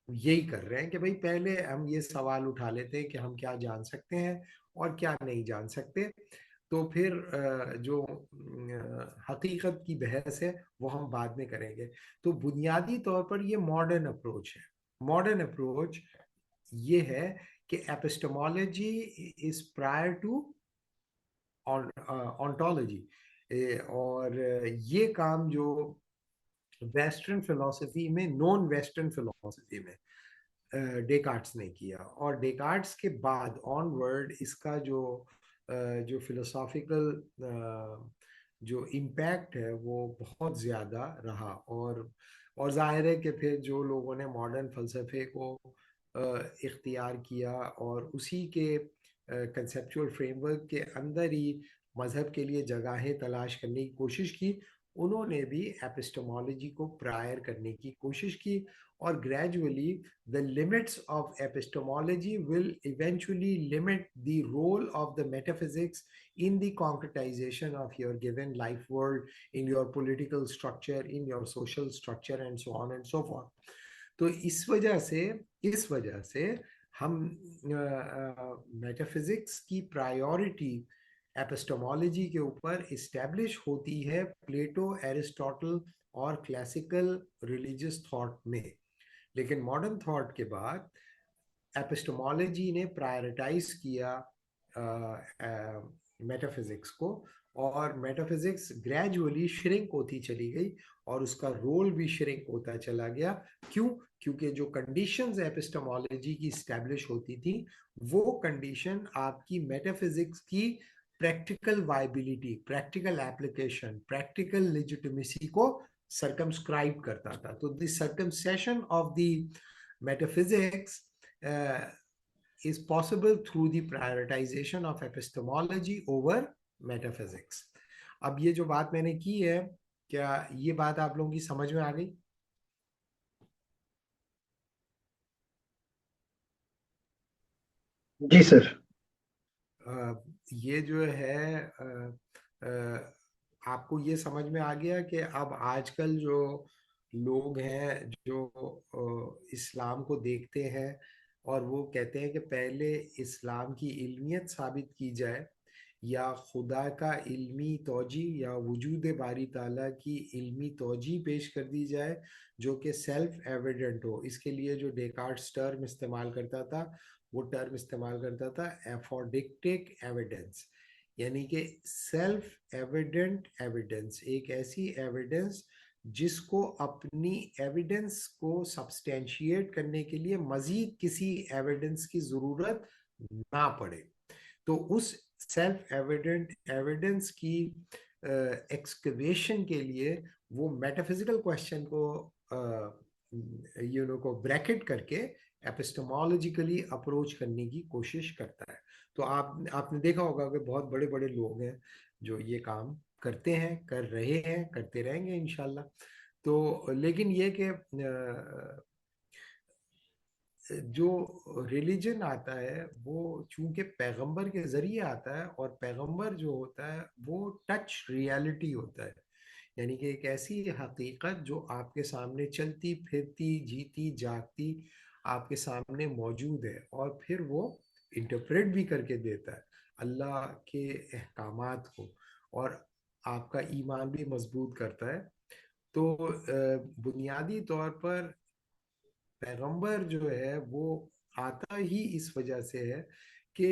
یہی کر رہے ہیں کہ بھائی پہلے ہم یہ سوال اٹھا لیتے ہیں کہ ہم کیا جان سکتے ہیں اور کیا نہیں جان سکتے, تو پھر جو حقیقت کی بحث ہے وہ ہم بعد میں کریں گے. تو بنیادی طور پر یہ ماڈرن اپروچ ہے. ماڈرن اپروچ یہ ہے کہ ایپسٹمولوجی از پرائر ٹو ontology, اور یہ کام جو ویسٹرن فلسفی میں, نون ویسٹرن فلسفی میں ڈیکارٹس نے کیا, اور ڈیکارٹس کے بعد آن ورڈ اس کا جو فلسافیکل جو امپیکٹ ہے وہ بہت زیادہ رہا. اور ظاہر ہے کہ پھر جو لوگوں نے ماڈرن فلسفے کو اختیار کیا اور اسی کے کنسیپچول فریم ورک کے اندر ہی مذہب کے لیے جگہیں تلاش کرنے کی کوشش کی, انہوں نے بھی ایپسٹمولوجی کو پرائر کرنے کی کوشش کی, اور gradually the limits of epistemology will eventually limit the role of the metaphysics in the concretization of your given life world, in your political structure, in your social structure, and so on and so forth. تو اس وجہ سے ہم میٹافزکس کی پرائیورٹی ایپسٹمالوجی کے اوپر اسٹیبلش ہوتی ہے پلیٹو، ایرسٹوٹل اور کلاسیکل ریلیجس تھاٹ میں. لیکن ماڈرن تھاٹ کے بعد ایپسٹمالوجی نے پرائرٹائز کیا میٹافزکس کو، اور میٹافزکس گریجولی شرنک ہوتی چلی گئی اور اس کا رول بھی شرنک ہوتا چلا گیا. کیوں؟ کیونکہ جو کنڈیشنز ایپسٹمالوجی کی اسٹیبلش ہوتی تھی وہ کنڈیشن آپ کی میٹافزکس کی practical viability, practical application, practical legitimacy کو سرکمسکرائب کرتا تھا. تو the circumcision of the metaphysics is possible through the prioritization of epistemology over metaphysics. اب یہ جو بات میں نے کی ہے، کیا یہ بات آپ لوگوں کی سمجھ میں آ گئی؟ جی سر. یہ جو ہے آپ کو یہ سمجھ میں آ گیا کہ اب آج کل جو لوگ ہیں جو اسلام کو دیکھتے ہیں اور وہ کہتے ہیں کہ پہلے اسلام کی علمیت ثابت کی جائے، یا خدا کا علمی توجیہ یا وجود باری تعالیٰ کی علمی توجیہ پیش کر دی جائے جو کہ سیلف ایویڈنٹ ہو. اس کے لیے جو ڈیکارٹس ٹرم استعمال کرتا تھا، وہ ٹرم استعمال کرتا تھا ایفوڈکٹک ایویڈنس، یعنی کہ سیلف ایویڈنٹ ایویڈنس، ایک ایسی ایویڈنس جس کو اپنی ایویڈنس کو سبسٹینشیٹ کرنے کے لیے مزید کسی ایویڈنس کی ضرورت نہ پڑے. تو اس سیلف ایویڈنٹ ایویڈنس کی ایکسکیویشن کے لیے وہ میٹافزیکل کویسچن کو بریکٹ کر کے ایپسٹمالوجیکلی اپروچ کرنے کی کوشش کرتا ہے. تو آپ نے دیکھا ہوگا کہ بہت بڑے بڑے لوگ ہیں جو یہ کام کرتے ہیں، کر رہے ہیں، کرتے رہیں گے انشاءاللہ. تو لیکن یہ کہ جو ریلیجن آتا ہے وہ چونکہ پیغمبر کے ذریعے آتا ہے، اور پیغمبر جو ہوتا ہے وہ ٹچ ریالٹی ہوتا ہے، یعنی کہ ایک ایسی حقیقت جو آپ کے سامنے چلتی پھرتی جیتی جاگتی آپ کے سامنے موجود ہے، اور پھر وہ انٹرپریٹ بھی کر کے دیتا ہے اللہ کے احکامات کو، اور آپ کا ایمان بھی مضبوط کرتا ہے. تو بنیادی طور پر پیغمبر جو ہے وہ آتا ہی اس وجہ سے ہے کہ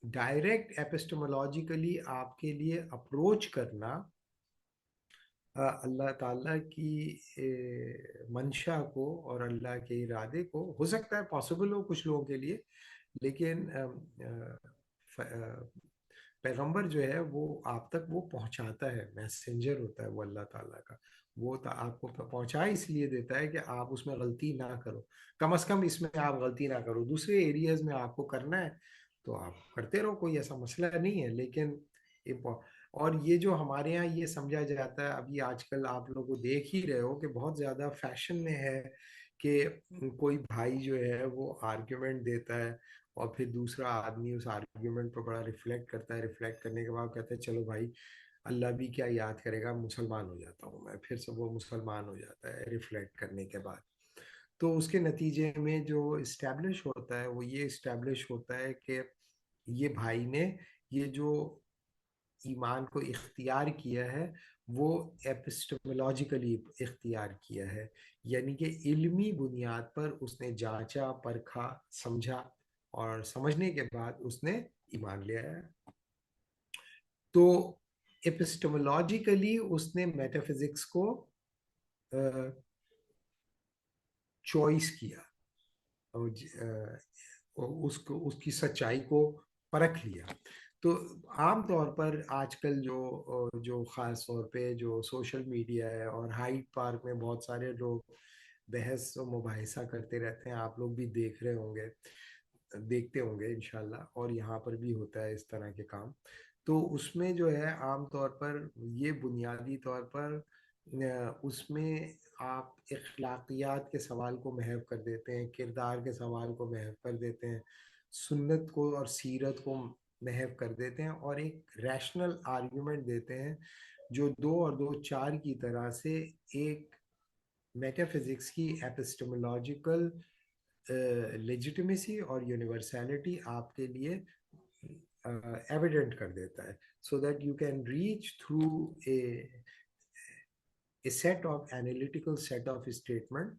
ڈائریکٹ ایپسٹمولوجیکلی آپ کے لیے اپروچ کرنا اللہ تعالیٰ کی منشا کو اور اللہ کے ارادے کو ہو سکتا ہے پاسبل ہو کچھ لوگوں کے لیے، لیکن پیغمبر جو ہے وہ آپ تک وہ پہنچاتا ہے، میسنجر ہوتا ہے وہ اللہ تعالیٰ کا. وہ آپ کو پہنچا اس لیے دیتا ہے کہ آپ اس میں غلطی نہ کرو، کم از کم اس میں آپ غلطی نہ کرو. دوسرے ایریاز میں آپ کو کرنا ہے تو آپ کرتے رہو، کوئی ایسا مسئلہ نہیں ہے. لیکن اور یہ جو ہمارے ہاں یہ سمجھا جاتا ہے، ابھی آج کل آپ لوگوں کو دیکھ ہی رہے ہو کہ بہت زیادہ فیشن میں ہے کہ کوئی بھائی جو ہے وہ آرگیومنٹ دیتا ہے اور پھر دوسرا آدمی اس آرگیومنٹ پر بڑا ریفلیکٹ کرتا ہے، ریفلیکٹ کرنے کے بعد کہتا ہے چلو بھائی اللہ بھی کیا یاد کرے گا، مسلمان ہو جاتا ہوں میں. پھر سے وہ مسلمان ہو جاتا ہے ریفلیکٹ کرنے کے بعد. تو اس کے نتیجے میں جو اسٹیبلش ہوتا ہے وہ یہ اسٹیبلش ہوتا ہے کہ یہ بھائی نے یہ جو ایمان کو اختیار کیا ہے وہ ایپسٹمولوجیکلی اختیار کیا ہے، یعنی کہ علمی بنیاد پر اس نے جانچا، پرکھا، سمجھا، اور سمجھنے کے بعد اس نے ایمان لے آیا. تو ایپسٹمولوجیکلی اس نے میٹافزکس کو چوائس کیا، اس کی سچائی کو پرکھ لیا. تو عام طور پر آج کل جو خاص طور پہ جو سوشل میڈیا ہے اور ہائیڈ پارک میں بہت سارے لوگ بحث و مباحثہ کرتے رہتے ہیں، آپ لوگ بھی دیکھ رہے ہوں گے، دیکھتے ہوں گے انشاءاللہ، اور یہاں پر بھی ہوتا ہے اس طرح کے کام. تو اس میں جو ہے عام طور پر یہ بنیادی طور پر اس میں آپ اخلاقیات کے سوال کو محو کر دیتے ہیں، کردار کے سوال کو محو کر دیتے ہیں، سنت کو اور سیرت کو محو کر دیتے ہیں، اور ایک ریشنل آرگیومنٹ دیتے ہیں جو 2 اور 2 4 کی طرح سے ایک میٹا فزکس کی ایپسٹمولوجیکل لیجیٹمیسی اور یونیورسلٹی آپ کے لیے ایویڈنٹ کر دیتا ہے، so that you can reach through a set of analytical set of statement,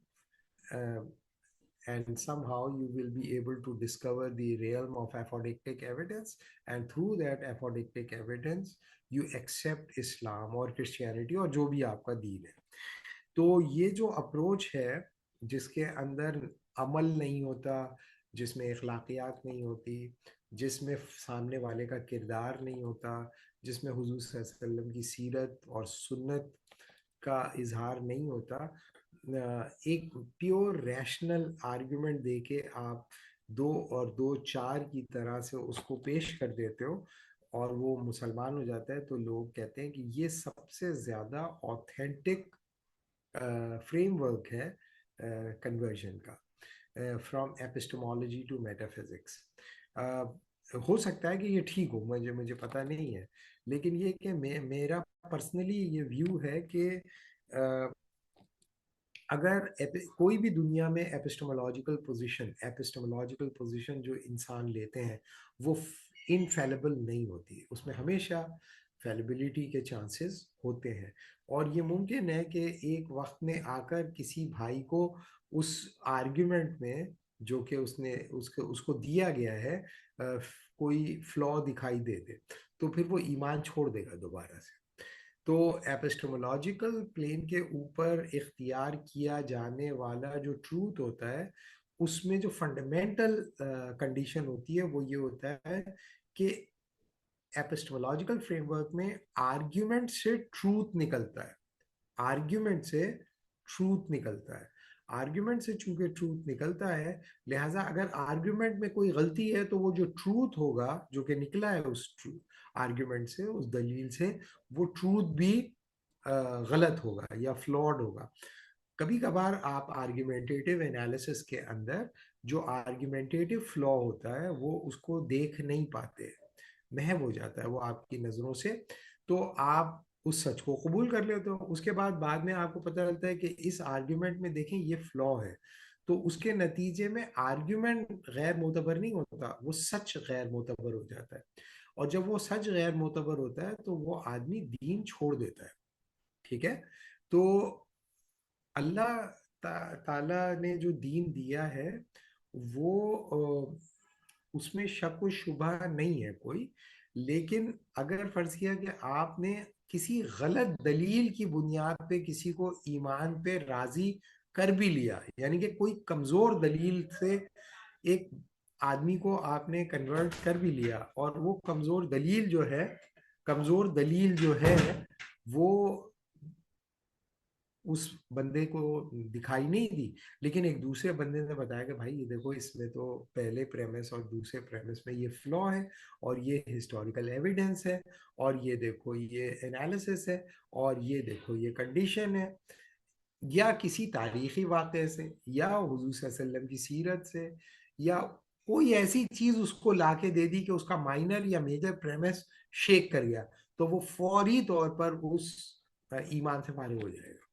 and somehow you will be able to discover the realm of apodictic evidence, and through that apodictic evidence you accept Islam or Christianity اور جو بھی آپ کا دین ہے. تو یہ جو اپروچ ہے جس کے اندر عمل نہیں ہوتا، جس میں اخلاقیات نہیں ہوتی، جس میں سامنے والے کا کردار نہیں ہوتا، جس میں حضور صلی اللہ علیہ وسلم کی سیرت اور سنت کا اظہار نہیں ہوتا، ایک پیور ریشنل آرگیومنٹ دے کے آپ 2 اور 2 4 کی طرح سے اس کو پیش کر دیتے ہو اور وہ مسلمان ہو جاتا ہے، تو لوگ کہتے ہیں کہ یہ سب سے زیادہ آتھینٹک فریم ورک ہے کنورژن کا، فرام ایپسٹمالوجی ٹو میٹا فزکس. ہو سکتا ہے کہ یہ ٹھیک ہو، مجھے پتہ نہیں ہے، لیکن یہ کہ میرا پرسنلی یہ ویو ہے کہ اگر کوئی بھی دنیا میں ایپسٹمولوجیکل پوزیشن جو انسان لیتے ہیں وہ انفیلیبل نہیں ہوتی، اس میں ہمیشہ فیلیبلٹی کے چانسز ہوتے ہیں، اور یہ ممکن ہے کہ ایک وقت میں آ کر کسی بھائی کو اس آرگیومنٹ میں جو کہ اس کو دیا گیا ہے کوئی فلا دکھائی دے دے، تو پھر وہ ایمان چھوڑ دے گا دوبارہ سے. تو ایپسٹمولوجیکل پلین کے اوپر اختیار کیا جانے والا جو ٹروتھ ہوتا ہے، اس میں جو فنڈامنٹل کنڈیشن ہوتی ہے وہ یہ ہوتا ہے کہ ایپسٹمولوجیکل فریم ورک میں آرگیومنٹ سے ٹروتھ نکلتا ہے، آرگیومنٹ سے ٹروتھ نکلتا ہے، آرگیومنٹ سے چونکہ ٹروتھ نکلتا ہے، لہٰذا اگر آرگیومنٹ میں کوئی غلطی ہے تو وہ جو ٹروتھ ہوگا جو کہ نکلا ہے اس آرگیومنٹ سے، اس دلیل سے، وہ ٹروتھ بھی غلط ہوگا یا فلاڈ ہوگا. کبھی کبھار آپ آرگیومنٹیٹیو انالیسس کے اندر جو آرگیومنٹیٹیو فلا ہوتا ہے وہ اس کو دیکھ نہیں پاتے، محو ہو جاتا ہے وہ آپ کی نظروں سے، تو آپ اس سچ کو قبول کر لیتے ہو. اس کے بعد میں آپ کو پتہ چلتا ہے کہ اس آرگیومنٹ میں دیکھیں یہ فلا ہے، تو اس کے نتیجے میں آرگیومنٹ غیر معتبر نہیں ہوتا، وہ سچ غیر معتبر ہو جاتا ہے، اور جب وہ سچ غیر معتبر ہوتا ہے تو وہ آدمی دین چھوڑ دیتا ہے. ٹھیک ہے، تو اللہ تعالیٰ نے جو دین دیا ہے وہ اس میں شک و شبہ نہیں ہے کوئی، لیکن اگر فرض کیا کہ آپ نے کسی غلط دلیل کی بنیاد پہ کسی کو ایمان پہ راضی کر بھی لیا، یعنی کہ کوئی کمزور دلیل سے ایک آدمی کو آپ نے کنورٹ کر بھی لیا، اور وہ کمزور دلیل جو ہے وہ اس بندے کو دکھائی نہیں دی، لیکن ایک دوسرے بندے نے بتایا کہ بھائی یہ دیکھو اس میں تو پہلے پریمس اور دوسرے پریمس میں یہ فلا ہے، اور یہ ہسٹوریکل ایویڈنس ہے، اور یہ دیکھو یہ انالیسس ہے، اور یہ دیکھو یہ کنڈیشن ہے، یا کسی تاریخی واقعے سے، یا حضور صلی اللہ علیہ وسلم کی سیرت سے، یا کوئی ایسی چیز اس کو لا کے دے دی کہ اس کا مائنر یا میجر پریمس شیک کر گیا، تو وہ فوری طور پر اس ایمان سے فارغ ہو جائے گا.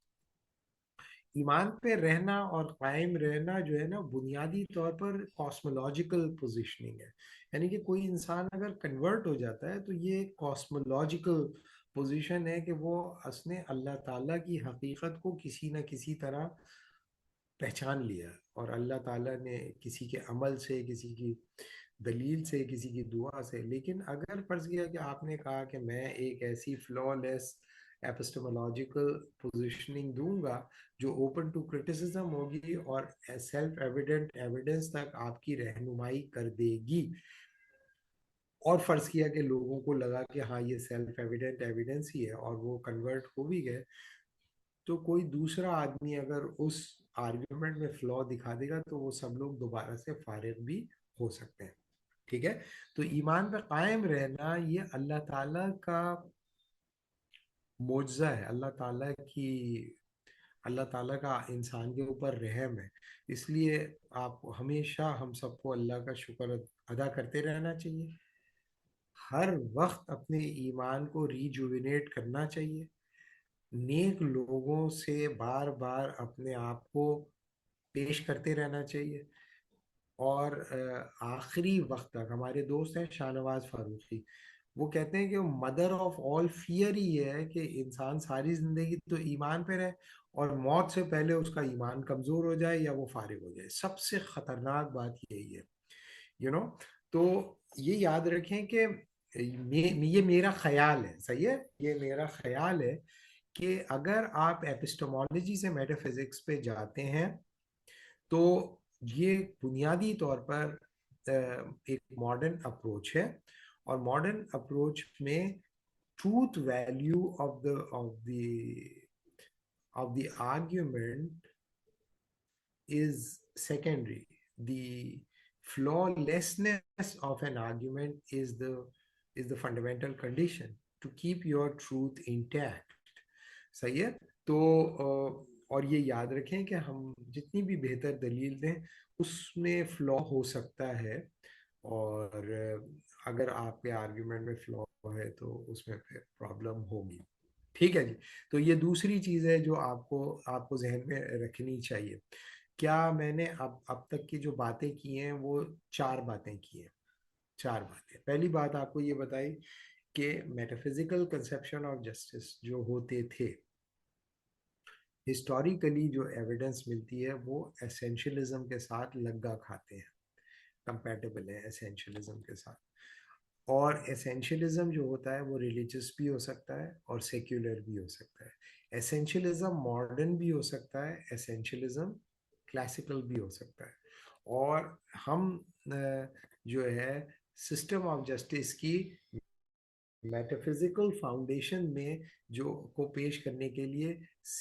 ایمان پہ رہنا اور قائم رہنا جو ہے نا بنیادی طور پر کاسمولوجیکل پوزیشننگ ہے، یعنی کہ کوئی انسان اگر کنورٹ ہو جاتا ہے تو یہ کاسمولوجیکل پوزیشن ہے کہ وہ اس نے اللہ تعالیٰ کی حقیقت کو کسی نہ کسی طرح پہچان لیا، اور اللہ تعالیٰ نے کسی کے عمل سے، کسی کی دلیل سے، کسی کی دعا سے. لیکن اگر فرض کیا کہ آپ نے کہا کہ میں ایک ایسی فلا لیس ایپسٹمولوجیکل پوزیشننگ دوں گا جو اوپن ٹو کرٹیسزم ہوگی اور سیلف ایویڈنٹ ایویڈنس تک آپ کی رہنمائی کر دے گی، اور فرض کیا کہ لوگوں کو لگا کہ ہاں یہ سیلف ایویڈنٹ ایویڈنس ہی ہے اور وہ کنورٹ ہو بھی گئے، تو کوئی دوسرا آدمی اگر اس آرگیومنٹ میں فلا دکھا دے گا تو وہ سب لوگ دوبارہ سے فارغ بھی ہو سکتے ہیں. ٹھیک ہے، تو ایمان پہ قائم رہنا یہ اللہ تعالیٰ کا معجزہ ہے اللہ تعالیٰ کا انسان کے اوپر رحم ہے. اس لیے آپ ہمیشہ ہم سب کو اللہ کا شکر ادا کرتے رہنا چاہیے, ہر وقت اپنے ایمان کو ریجوینیٹ کرنا چاہیے, نیک لوگوں سے بار بار اپنے آپ کو پیش کرتے رہنا چاہیے. اور آخری وقت تک ہمارے دوست ہیں شاہ نواز فاروقی, وہ کہتے ہیں کہ مدر آف آل فیئر ہی ہے کہ انسان ساری زندگی تو ایمان پہ رہے اور موت سے پہلے اس کا ایمان کمزور ہو جائے یا وہ فارغ ہو جائے. سب سے خطرناک بات یہی ہے, تو یہ یاد رکھیں کہ یہ میرا خیال ہے, صحیح ہے, یہ میرا خیال ہے کہ اگر آپ ایپسٹمالوجی سے میٹا فزکس پہ جاتے ہیں تو یہ بنیادی طور پر ایک ماڈرن اپروچ ہے, اور ماڈرن اپروچ میں truth value of the argument is secondary. The flawlessness of an argument is the fundamental condition to keep your truth intact. صحیح ہے. تو اور یہ یاد رکھیں کہ ہم جتنی بھی بہتر دلیل دیں اس میں فلا ہو سکتا ہے, اور اگر آپ کے آرگیومنٹ میں فلا ہے تو اس میں پھر پرابلم ہوگی. ٹھیک ہے جی. تو یہ دوسری چیز ہے جو آپ کو ذہن میں رکھنی چاہیے. کیا میں نے اب تک کی جو باتیں کی ہیں وہ 4 باتیں کی ہیں, 4 باتیں. پہلی بات آپ کو یہ بتائی کہ میٹافزیکل کنسیپشن آف جسٹس جو ہوتے تھے, ہسٹوریکلی جو ایویڈنس ملتی ہے وہ ایسینشلزم کے ساتھ لگا کھاتے ہیں, کمپیٹیبل ہے ایسینشلزم کے ساتھ. اور ایسینشلزم جو ہوتا ہے وہ ریلیجس بھی ہو سکتا ہے اور سیکولر بھی ہو سکتا ہے. ایسینشلزم ماڈرن بھی ہو سکتا ہے, ایسینشلزم کلاسیکل بھی ہو سکتا ہے. اور ہم جو ہے سسٹم آف جسٹس کی میٹافزیکل فاؤنڈیشن میں جو کو پیش کرنے کے لیے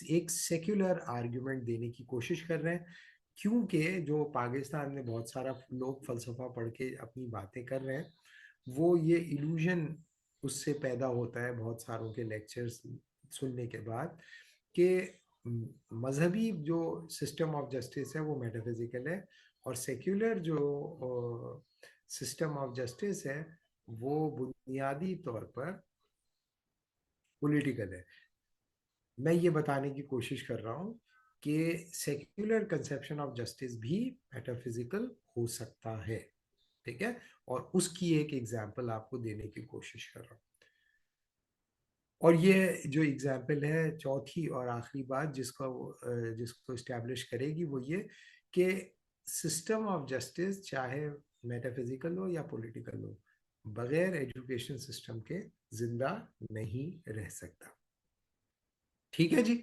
ایک سیکولر آرگیومنٹ دینے کی کوشش کر رہے ہیں, کیونکہ جو پاکستان میں بہت سارا لوگ فلسفہ پڑھ کے اپنی باتیں کر رہے ہیں, وہ یہ ایلوژن اس سے پیدا ہوتا ہے بہت ساروں کے لیکچرز سننے کے بعد کہ مذہبی جو سسٹم آف جسٹس ہے وہ میٹافزیکل ہے, اور سیکولر جو سسٹم آف جسٹس ہے وہ بنیادی طور پر پولیٹیکل ہے. میں یہ بتانے کی کوشش کر رہا ہوں کہ سیکولر کنسیپشن آف جسٹس بھی میٹافزیکل ہو سکتا ہے. ٹھیک ہے, اور اس کی ایک ایگزامپل آپ کو دینے کی کوشش کر رہا ہوں. اور یہ جو ایگزامپل ہے, چوتھی اور آخری بات جس کو اسٹیبلش کرے گی, وہ یہ کہ سسٹم آف جسٹس چاہے میٹافزیکل ہو یا پولیٹیکل ہو, بغیر ایجوکیشن سسٹم کے زندہ نہیں رہ سکتا. ٹھیک ہے جی.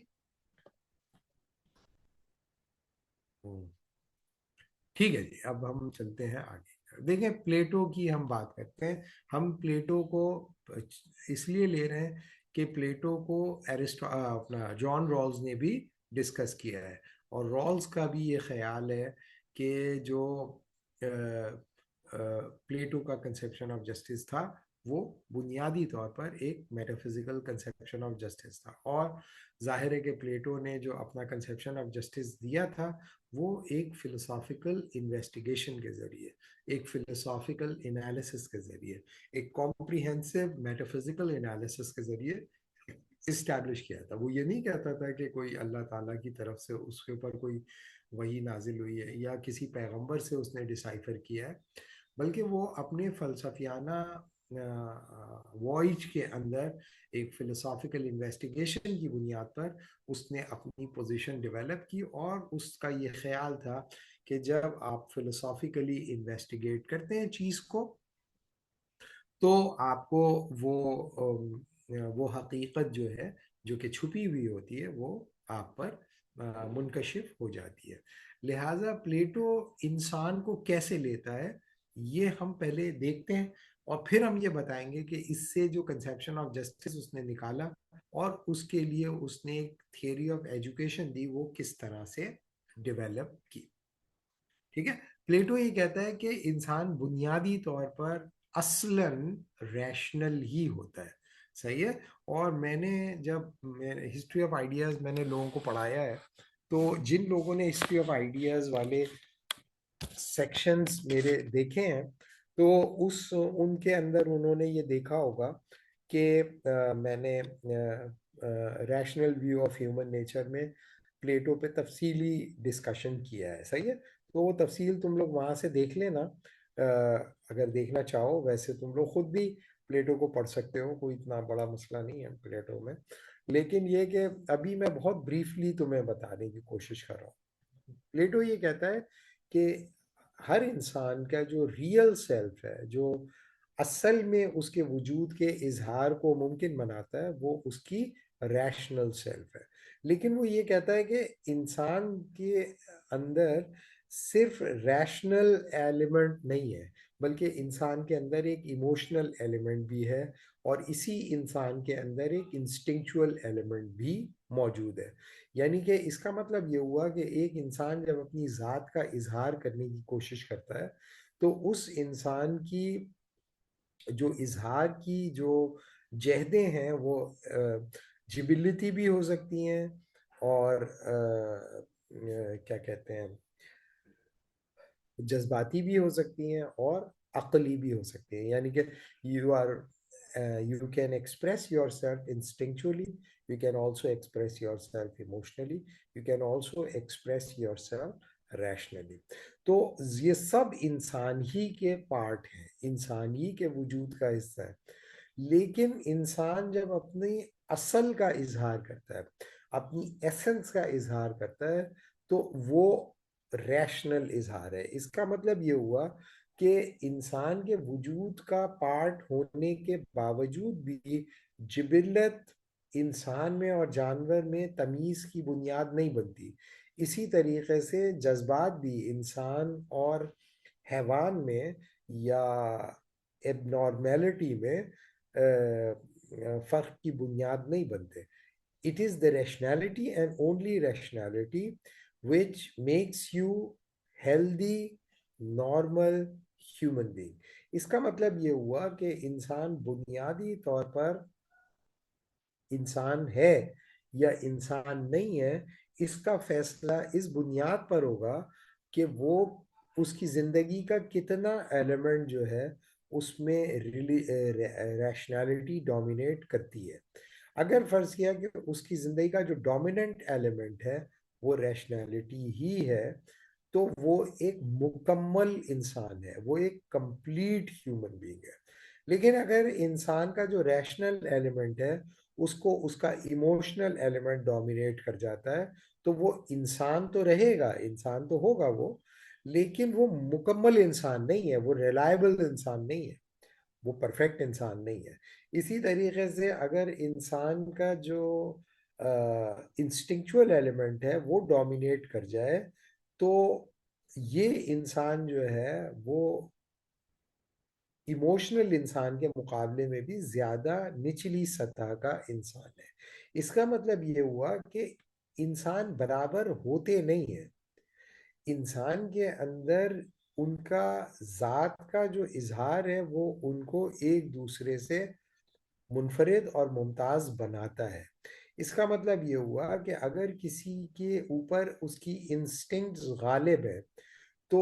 ٹھیک ہے جی, اب ہم چلتے ہیں آگے. دیکھیں پلیٹو کی ہم بات کرتے ہیں. ہم پلیٹو کو اس لیے لے رہے ہیں کہ پلیٹو کو اپنا جان رالز نے بھی ڈسکس کیا ہے, اور رالز کا بھی یہ خیال ہے کہ جو پلیٹو کا کنسیپشن آف جسٹس تھا وہ بنیادی طور پر ایک میٹافزیکل کنسیپشن آف جسٹس تھا. اور ظاہر ہے کہ پلیٹو نے جو اپنا کنسیپشن آف جسٹس دیا تھا وہ ایک فلسافیکل انویسٹیگیشن کے ذریعے, ایک فلسافیکل انالیسس کے ذریعے, ایک کمپریہنسو میٹافزیکل انالیسس کے ذریعے اسٹیبلش کیا تھا. وہ یہ نہیں کہتا تھا کہ کوئی اللہ تعالیٰ کی طرف سے اس کے اوپر کوئی وحی نازل ہوئی ہے یا کسی پیغمبر سے اس نے ڈیسائفر کیا ہے, بلکہ وہ اپنے فلسفیانہ وائج کے اندر ایک فلسافیکل انویسٹیگیشن کی بنیاد پر اس نے اپنی پوزیشن ڈیولپ کی. اور اس کا یہ خیال تھا کہ جب آپ فلسافیکلی انویسٹیگیٹ کرتے ہیں چیز کو تو آپ کو وہ حقیقت جو ہے جو کہ چھپی ہوئی ہوتی ہے وہ آپ پر منکشف ہو جاتی ہے. لہٰذا پلیٹو انسان کو کیسے لیتا ہے یہ ہم پہلے دیکھتے ہیں, اور پھر ہم یہ بتائیں گے کہ اس سے جو کنسیپشن آف جسٹس اس نے نکالا اور اس کے لیے اس نے ایک تھیوری آف ایجوکیشن دی وہ کس طرح سے ڈیولپ کی. ٹھیک ہے. پلیٹو یہ کہتا ہے کہ انسان بنیادی طور پر اصلاً ریشنل ہی ہوتا ہے. صحیح ہے. اور میں نے جب ہسٹری آف آئیڈیاز میں نے لوگوں کو پڑھایا ہے تو جن لوگوں نے ہسٹری آف آئیڈیاز والے سیکشنز میرے دیکھے ہیں تو ان کے اندر انہوں نے یہ دیکھا ہوگا کہ میں نے rational view of human nature میں پلیٹو پہ تفصیلی ڈسکشن کیا ہے. صحیح ہے. تو وہ تفصیل تم لوگ وہاں سے دیکھ لینا اگر دیکھنا چاہو. ویسے تم لوگ خود بھی پلیٹو کو پڑھ سکتے ہو, کوئی اتنا بڑا مسئلہ نہیں ہے پلیٹو میں. لیکن یہ کہ ابھی میں بہت بریفلی تمہیں بتانے کی کوشش کر رہا ہوں. پلیٹو یہ کہتا ہے کہ ہر انسان کا جو ریئل سیلف ہے, جو اصل میں اس کے وجود کے اظہار کو ممکن بناتا ہے, وہ اس کی ریشنل سیلف ہے. لیکن وہ یہ کہتا ہے کہ انسان کے اندر صرف ریشنل ایلیمنٹ نہیں ہے بلکہ انسان کے اندر ایک ایموشنل ایلیمنٹ بھی ہے, اور اسی انسان کے اندر ایک انسٹنکچول ایلیمنٹ بھی موجود ہے. یعنی کہ اس کا مطلب یہ ہوا کہ ایک انسان جب اپنی ذات کا اظہار کرنے کی کوشش کرتا ہے تو اس انسان کی جو اظہار کی جو جہدیں ہیں وہ جبلتی بھی ہو سکتی ہیں اور کیا کہتے ہیں جذباتی بھی ہو سکتی ہیں اور عقلی بھی ہو سکتی ہیں. یعنی کہ you can express yourself instinctually, you can also express yourself emotionally, you can also express yourself rationally. تو یہ سب انسان ہی کے پارٹ ہیں, انسان ہی کے وجود کا حصہ ہے. لیکن انسان جب اپنی اصل کا اظہار کرتا ہے, اپنی ایسنس کا اظہار کرتا ہے, تو وہ ریشنل اظہار ہے. اس کا مطلب یہ ہوا کہ انسان کے وجود کا پارٹ ہونے کے باوجود بھی جبلت انسان میں اور جانور میں تمیز کی بنیاد نہیں بنتی. اسی طریقے سے جذبات بھی انسان اور حیوان میں یا ایب نارمیلٹی میں فرق کی بنیاد نہیں بنتے. It is the rationality and only rationality which makes you healthy, normal human being. اس کا مطلب یہ ہوا کہ انسان بنیادی طور پر انسان ہے یا انسان نہیں ہے, اس کا فیصلہ اس بنیاد پر ہوگا کہ وہ اس کی زندگی کا کتنا ایلیمنٹ جو ہے اس میں ریشنالٹی ڈومینیٹ کرتی ہے. اگر فرض کیا کہ اس کی زندگی کا جو ڈومیننٹ ایلیمنٹ ہے وہ ریشنالٹی ہی ہے, تو وہ ایک مکمل انسان ہے, وہ ایک کمپلیٹ ہیومن بینگ ہے. لیکن اگر انسان کا جو ریشنل ایلیمنٹ ہے اس کو اس کا ایموشنل ایلیمنٹ ڈومینیٹ کر جاتا ہے, تو وہ انسان تو رہے گا, انسان تو ہوگا وہ, لیکن وہ مکمل انسان نہیں ہے, وہ ریلائبل انسان نہیں ہے, وہ پرفیکٹ انسان نہیں ہے. اسی طریقے سے اگر انسان کا جو انسٹنکچول ایلیمنٹ ہے وہ ڈومینیٹ کر جائے تو یہ انسان جو ہے وہ ایموشنل انسان کے مقابلے میں بھی زیادہ نچلی سطح کا انسان ہے. اس کا مطلب یہ ہوا کہ انسان برابر ہوتے نہیں ہیں. انسان کے اندر ان کا ذات کا جو اظہار ہے وہ ان کو ایک دوسرے سے منفرد اور ممتاز بناتا ہے. اس کا مطلب یہ ہوا کہ اگر کسی کے اوپر اس کی انسٹنکٹس غالب ہے تو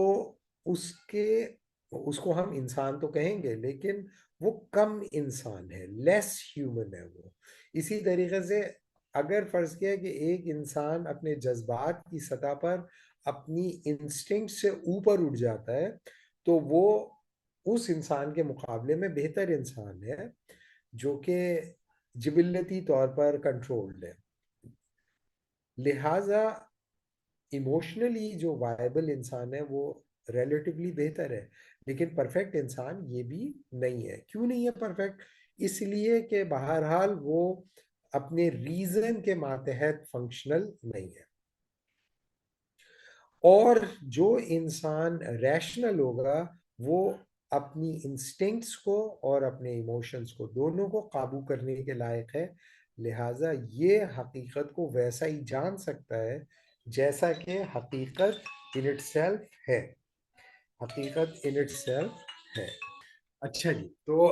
اس کو ہم انسان تو کہیں گے لیکن وہ کم انسان ہے, لیس ہیومن ہے وہ. اسی طریقے سے اگر فرض کیا کہ ایک انسان اپنے جذبات کی سطح پر اپنی انسٹنکٹ سے اوپر اٹھ جاتا ہے تو وہ اس انسان کے مقابلے میں بہتر انسان ہے جو کہ جبلتی طور پر کنٹرولڈ ہے. لہٰذا ایموشنلی جو وائبل انسان ہے وہ ریلیٹیولی بہتر ہے, لیکن پرفیکٹ انسان یہ بھی نہیں ہے. کیوں نہیں ہے پرفیکٹ؟ اس لیے کہ بہرحال وہ اپنے ریزن کے ماتحت فنکشنل نہیں ہے. اور جو انسان ریشنل ہوگا وہ اپنی انسٹنکٹس کو اور اپنے ایموشنز کو دونوں کو قابو کرنے کے لائق ہے. لہٰذا یہ حقیقت کو ویسا ہی جان سکتا ہے جیسا کہ حقیقت ان اٹ سیلف ہے. حقیقت ان اٹ سیلف ہے. اچھا جی, تو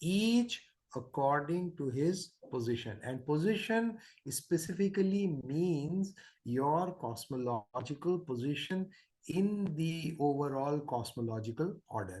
each according to his position, and position specifically means your cosmological position in the overall cosmological order।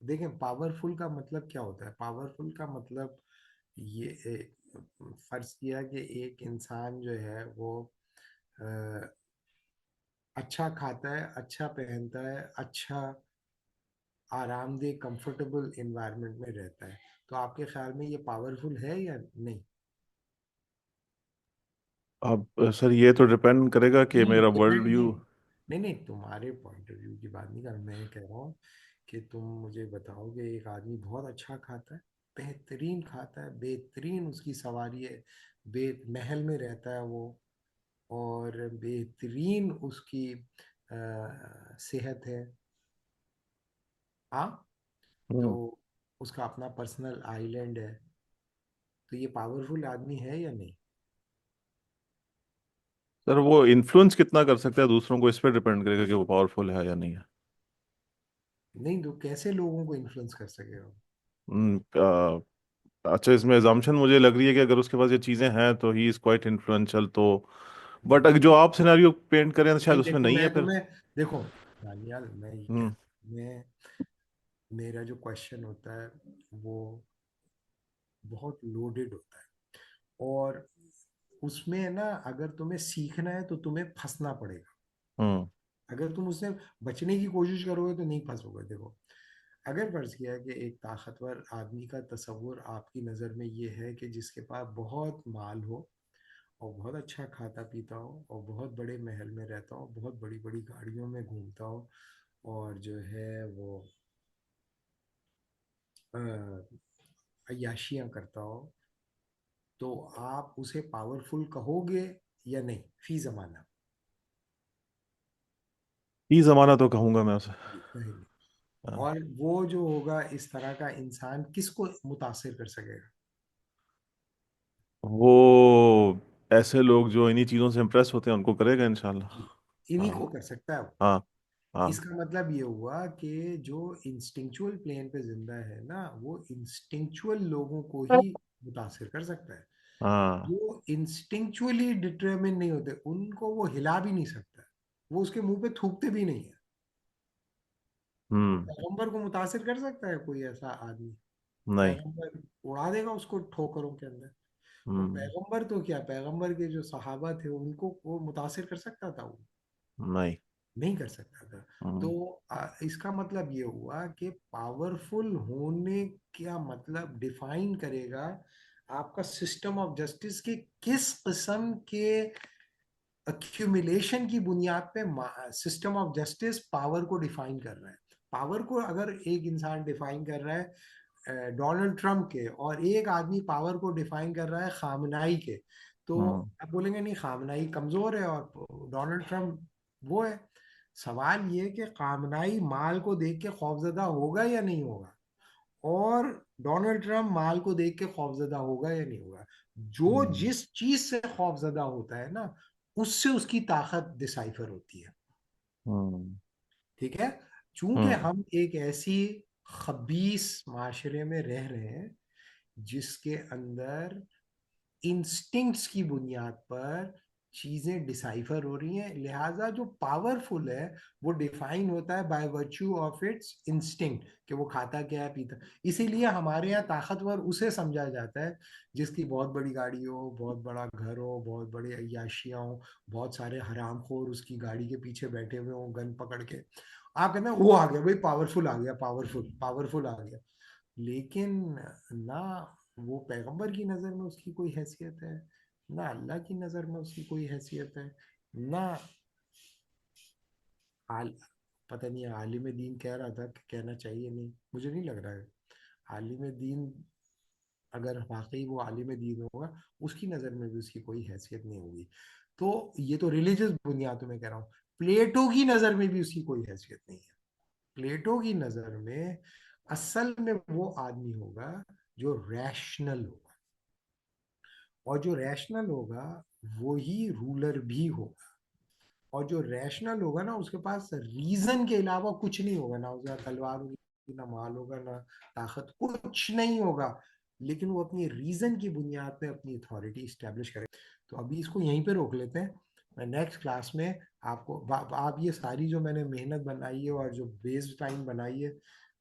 دیکھیں پاورفل کا مطلب کیا ہوتا ہے. پاورفل کا مطلب یہ فرض کیا کہ ایک انسان جو ہے وہ اچھا کھاتا ہے، اچھا پہنتا ہے، اچھا آرام دہ کمفرٹیبل انوائرمنٹ میں رہتا ہے، تو آپ کے خیال میں یہ پاورفل ہے یا نہیں؟ اب سر یہ تو ڈپینڈ کرے گا کہ نہیں میرا ورلڈ ڈیپینڈ ویو. نہیں، نہیں نہیں، تمہارے پوائنٹ آف ویو کی بات نہیں کر رہا، میں کہہ رہا ہوں کہ تم مجھے بتاؤ کہ ایک آدمی بہت اچھا کھاتا ہے، بہترین کھاتا ہے، بہترین اس کی سواری ہے، محل میں رہتا ہے وہ، اور بہترین اس کی صحت ہے، ہاں، تو ہوں. اس کا اپنا پرسنل آئی لینڈ ہے، تو یہ پاورفل آدمی ہے یا نہیں؟ سر وہ انفلوئنس کتنا کر سکتا ہے دوسروں کو، اس پہ ڈپینڈ کرے گا کہ وہ پاورفل ہے یا نہیں ہے. نہیں تو کیسے لوگوں کو انفلوئنس کر سکے گا؟ اچھا اس میں ایزامپشن مجھے لگ رہی ہے کہ اگر اس کے پاس یہ چیزیں ہیں تو ہی از کوائٹ انفلوئنشل. تو بٹ اگر جو آپ سیناریو پینٹ کریں تو شاید نہیں اس میں دیکھو نہیں میں ہے پھر. تمہیں، دیکھو دانیال، میں یہ ہوں. کہتا میں میرا جو کوشچن ہوتا ہے وہ بہت لوڈڈ ہوتا ہے، اور اس میں نا اگر تمہیں سیکھنا ہے تو تمہیں پھنسنا پڑے گا. ہوں. اگر تم اس سے بچنے کی کوشش کرو گے تو نہیں پھنسو گے. دیکھو اگر فرض کیا کہ ایک طاقتور آدمی کا تصور آپ کی نظر میں یہ ہے کہ جس کے پاس بہت مال ہو اور بہت اچھا کھاتا پیتا ہو اور بہت بڑے محل میں رہتا ہو، بہت بڑی بڑی گاڑیوں میں گھومتا ہو، اور جو ہے وہ عیاشیاں کرتا ہو، تو آپ اسے پاورفل کہو گے یا نہیں فی زمانہ؟ یہ زمانہ تو کہوں گا میں اسے. کہیں نہیں. ہاں. اور وہ جو ہوگا اس طرح کا انسان کس کو متاثر کر سکے گا؟ وہ ایسے لوگ جو انہی چیزوں سے امپریس ہوتے ہیں ان کو کرے گا انشاءاللہ. جی، انہی ہاں. کو کر سکتا ہے وہ. ہاں. ہاں. اس کا مطلب یہ ہوا کہ جو انسٹنکچول پلین پہ زندہ ہے نا، وہ انسٹنکچول لوگوں کو ہی متاثر کر سکتا ہے. ہاں. جو انسٹنکچولی ڈٹرمن نہیں ہوتے ان کو وہ ہلا بھی نہیں سکتا، وہ اس کے منہ پہ تھوکتے بھی نہیں ہے. تو ہوں. پیغمبر کو متاثر کر سکتا ہے کوئی ایسا آدمی؟ نہیں. پیغمبر اڑا دے گا اس کو ٹھوکروں کے اندر. تو ہوں. پیغمبر تو کیا، پیغمبر کے جو صحابہ تھے ان کو وہ متاثر کر سکتا تھا؟ وہ نہیں. نہیں کر سکتا تھا. تو ہوں. اس کا مطلب یہ ہوا کہ پاورفل ہونے کا مطلب ڈیفائن کرے گا آپ کا سسٹم آف جسٹس کے کس قسم کے ایکیومولیشن کی بنیاد پہ سسٹم آف جسٹس پاور کو ڈیفائن کر رہا ہے. پاور کو اگر ایک انسان ڈیفائن کر رہا ہے ڈونلڈ ٹرمپ کے، اور ایک آدمی پاور کو ڈیفائن کر رہا ہے خامنائی کے، تو ہوں. آپ بولیں گے نہیں خامنائی کمزور ہے اور ڈونلڈ ٹرمپ وہ ہے. سوال یہ کہ خامنائی مال کو دیکھ کے خوفزدہ ہوگا یا نہیں ہوگا، اور ڈونلڈ ٹرمپ مال کو دیکھ کے خوفزدہ ہوگا یا نہیں ہوگا. جو ہوں. جس چیز سے خوفزدہ ہوتا ہے نا، اس سے اس کی طاقت ڈسائفر ہوتی ہے. ہوں. ٹھیک ہے. چونکہ ہوں. ہم ایک ایسی خبیث معاشرے میں رہ رہے ہیں جس کے اندر انسٹنکٹس کی بنیاد پر چیزیں ڈسائفر ہو رہی ہیں، لہٰذا جو پاورفل ہے وہ ڈیفائن ہوتا ہے by virtue of its instinct, کہ وہ کھاتا کیا ہے پیتا. اسی لیے ہمارے یہاں طاقتور اسے سمجھا جاتا ہے جس کی بہت بڑی گاڑی ہو، بہت بڑا گھر ہو، بہت بڑے عیاشیاں ہوں، بہت سارے حرام خور اس کی گاڑی کے پیچھے بیٹھے ہوئے ہوں گن پکڑ کے. آپ کہتے ہیں وہ آ گیا بھائی پاورفل آ گیا، پاورفل آ گیا. لیکن نہ وہ پیغمبر کی نظر میں اس کی کوئی حیثیت ہے، نہ اللہ کی نظر میں اس کی کوئی حیثیت ہے، نہ پتہ نہیں عالم دین کہہ رہا تھا کہ کہنا چاہیے، نہیں مجھے نہیں لگ رہا ہے عالم دین، اگر واقعی وہ عالم دین ہوگا اس کی نظر میں بھی اس کی کوئی حیثیت نہیں ہوگی. تو یہ تو ریلیجس بنیادوں میں کہہ رہا ہوں. پلیٹو کی نظر میں بھی اس کی کوئی حیثیت نہیں ہے. پلیٹو کی نظر میں اصل میں وہ آدمی ہوگا جو ریشنل ہوگا، اور جو ریشنل ہوگا وہی رولر بھی ہوگا. اور جو ریشنل ہوگا نا اس کے پاس ریزن کے علاوہ کچھ نہیں ہوگا، نہ اس کا تلوار ہوگی، نہ مال ہوگا، نہ طاقت، کچھ نہیں ہوگا، لیکن وہ اپنی ریزن کی بنیاد پہ اپنی اتھارٹی اسٹیبلش کرے. تو ابھی اس کو یہیں پہ روک لیتے ہیں. میں نیکسٹ کلاس میں آپ کو، آپ یہ ساری جو میں نے محنت بنائی ہے اور جو بیس ٹائم بنائی ہے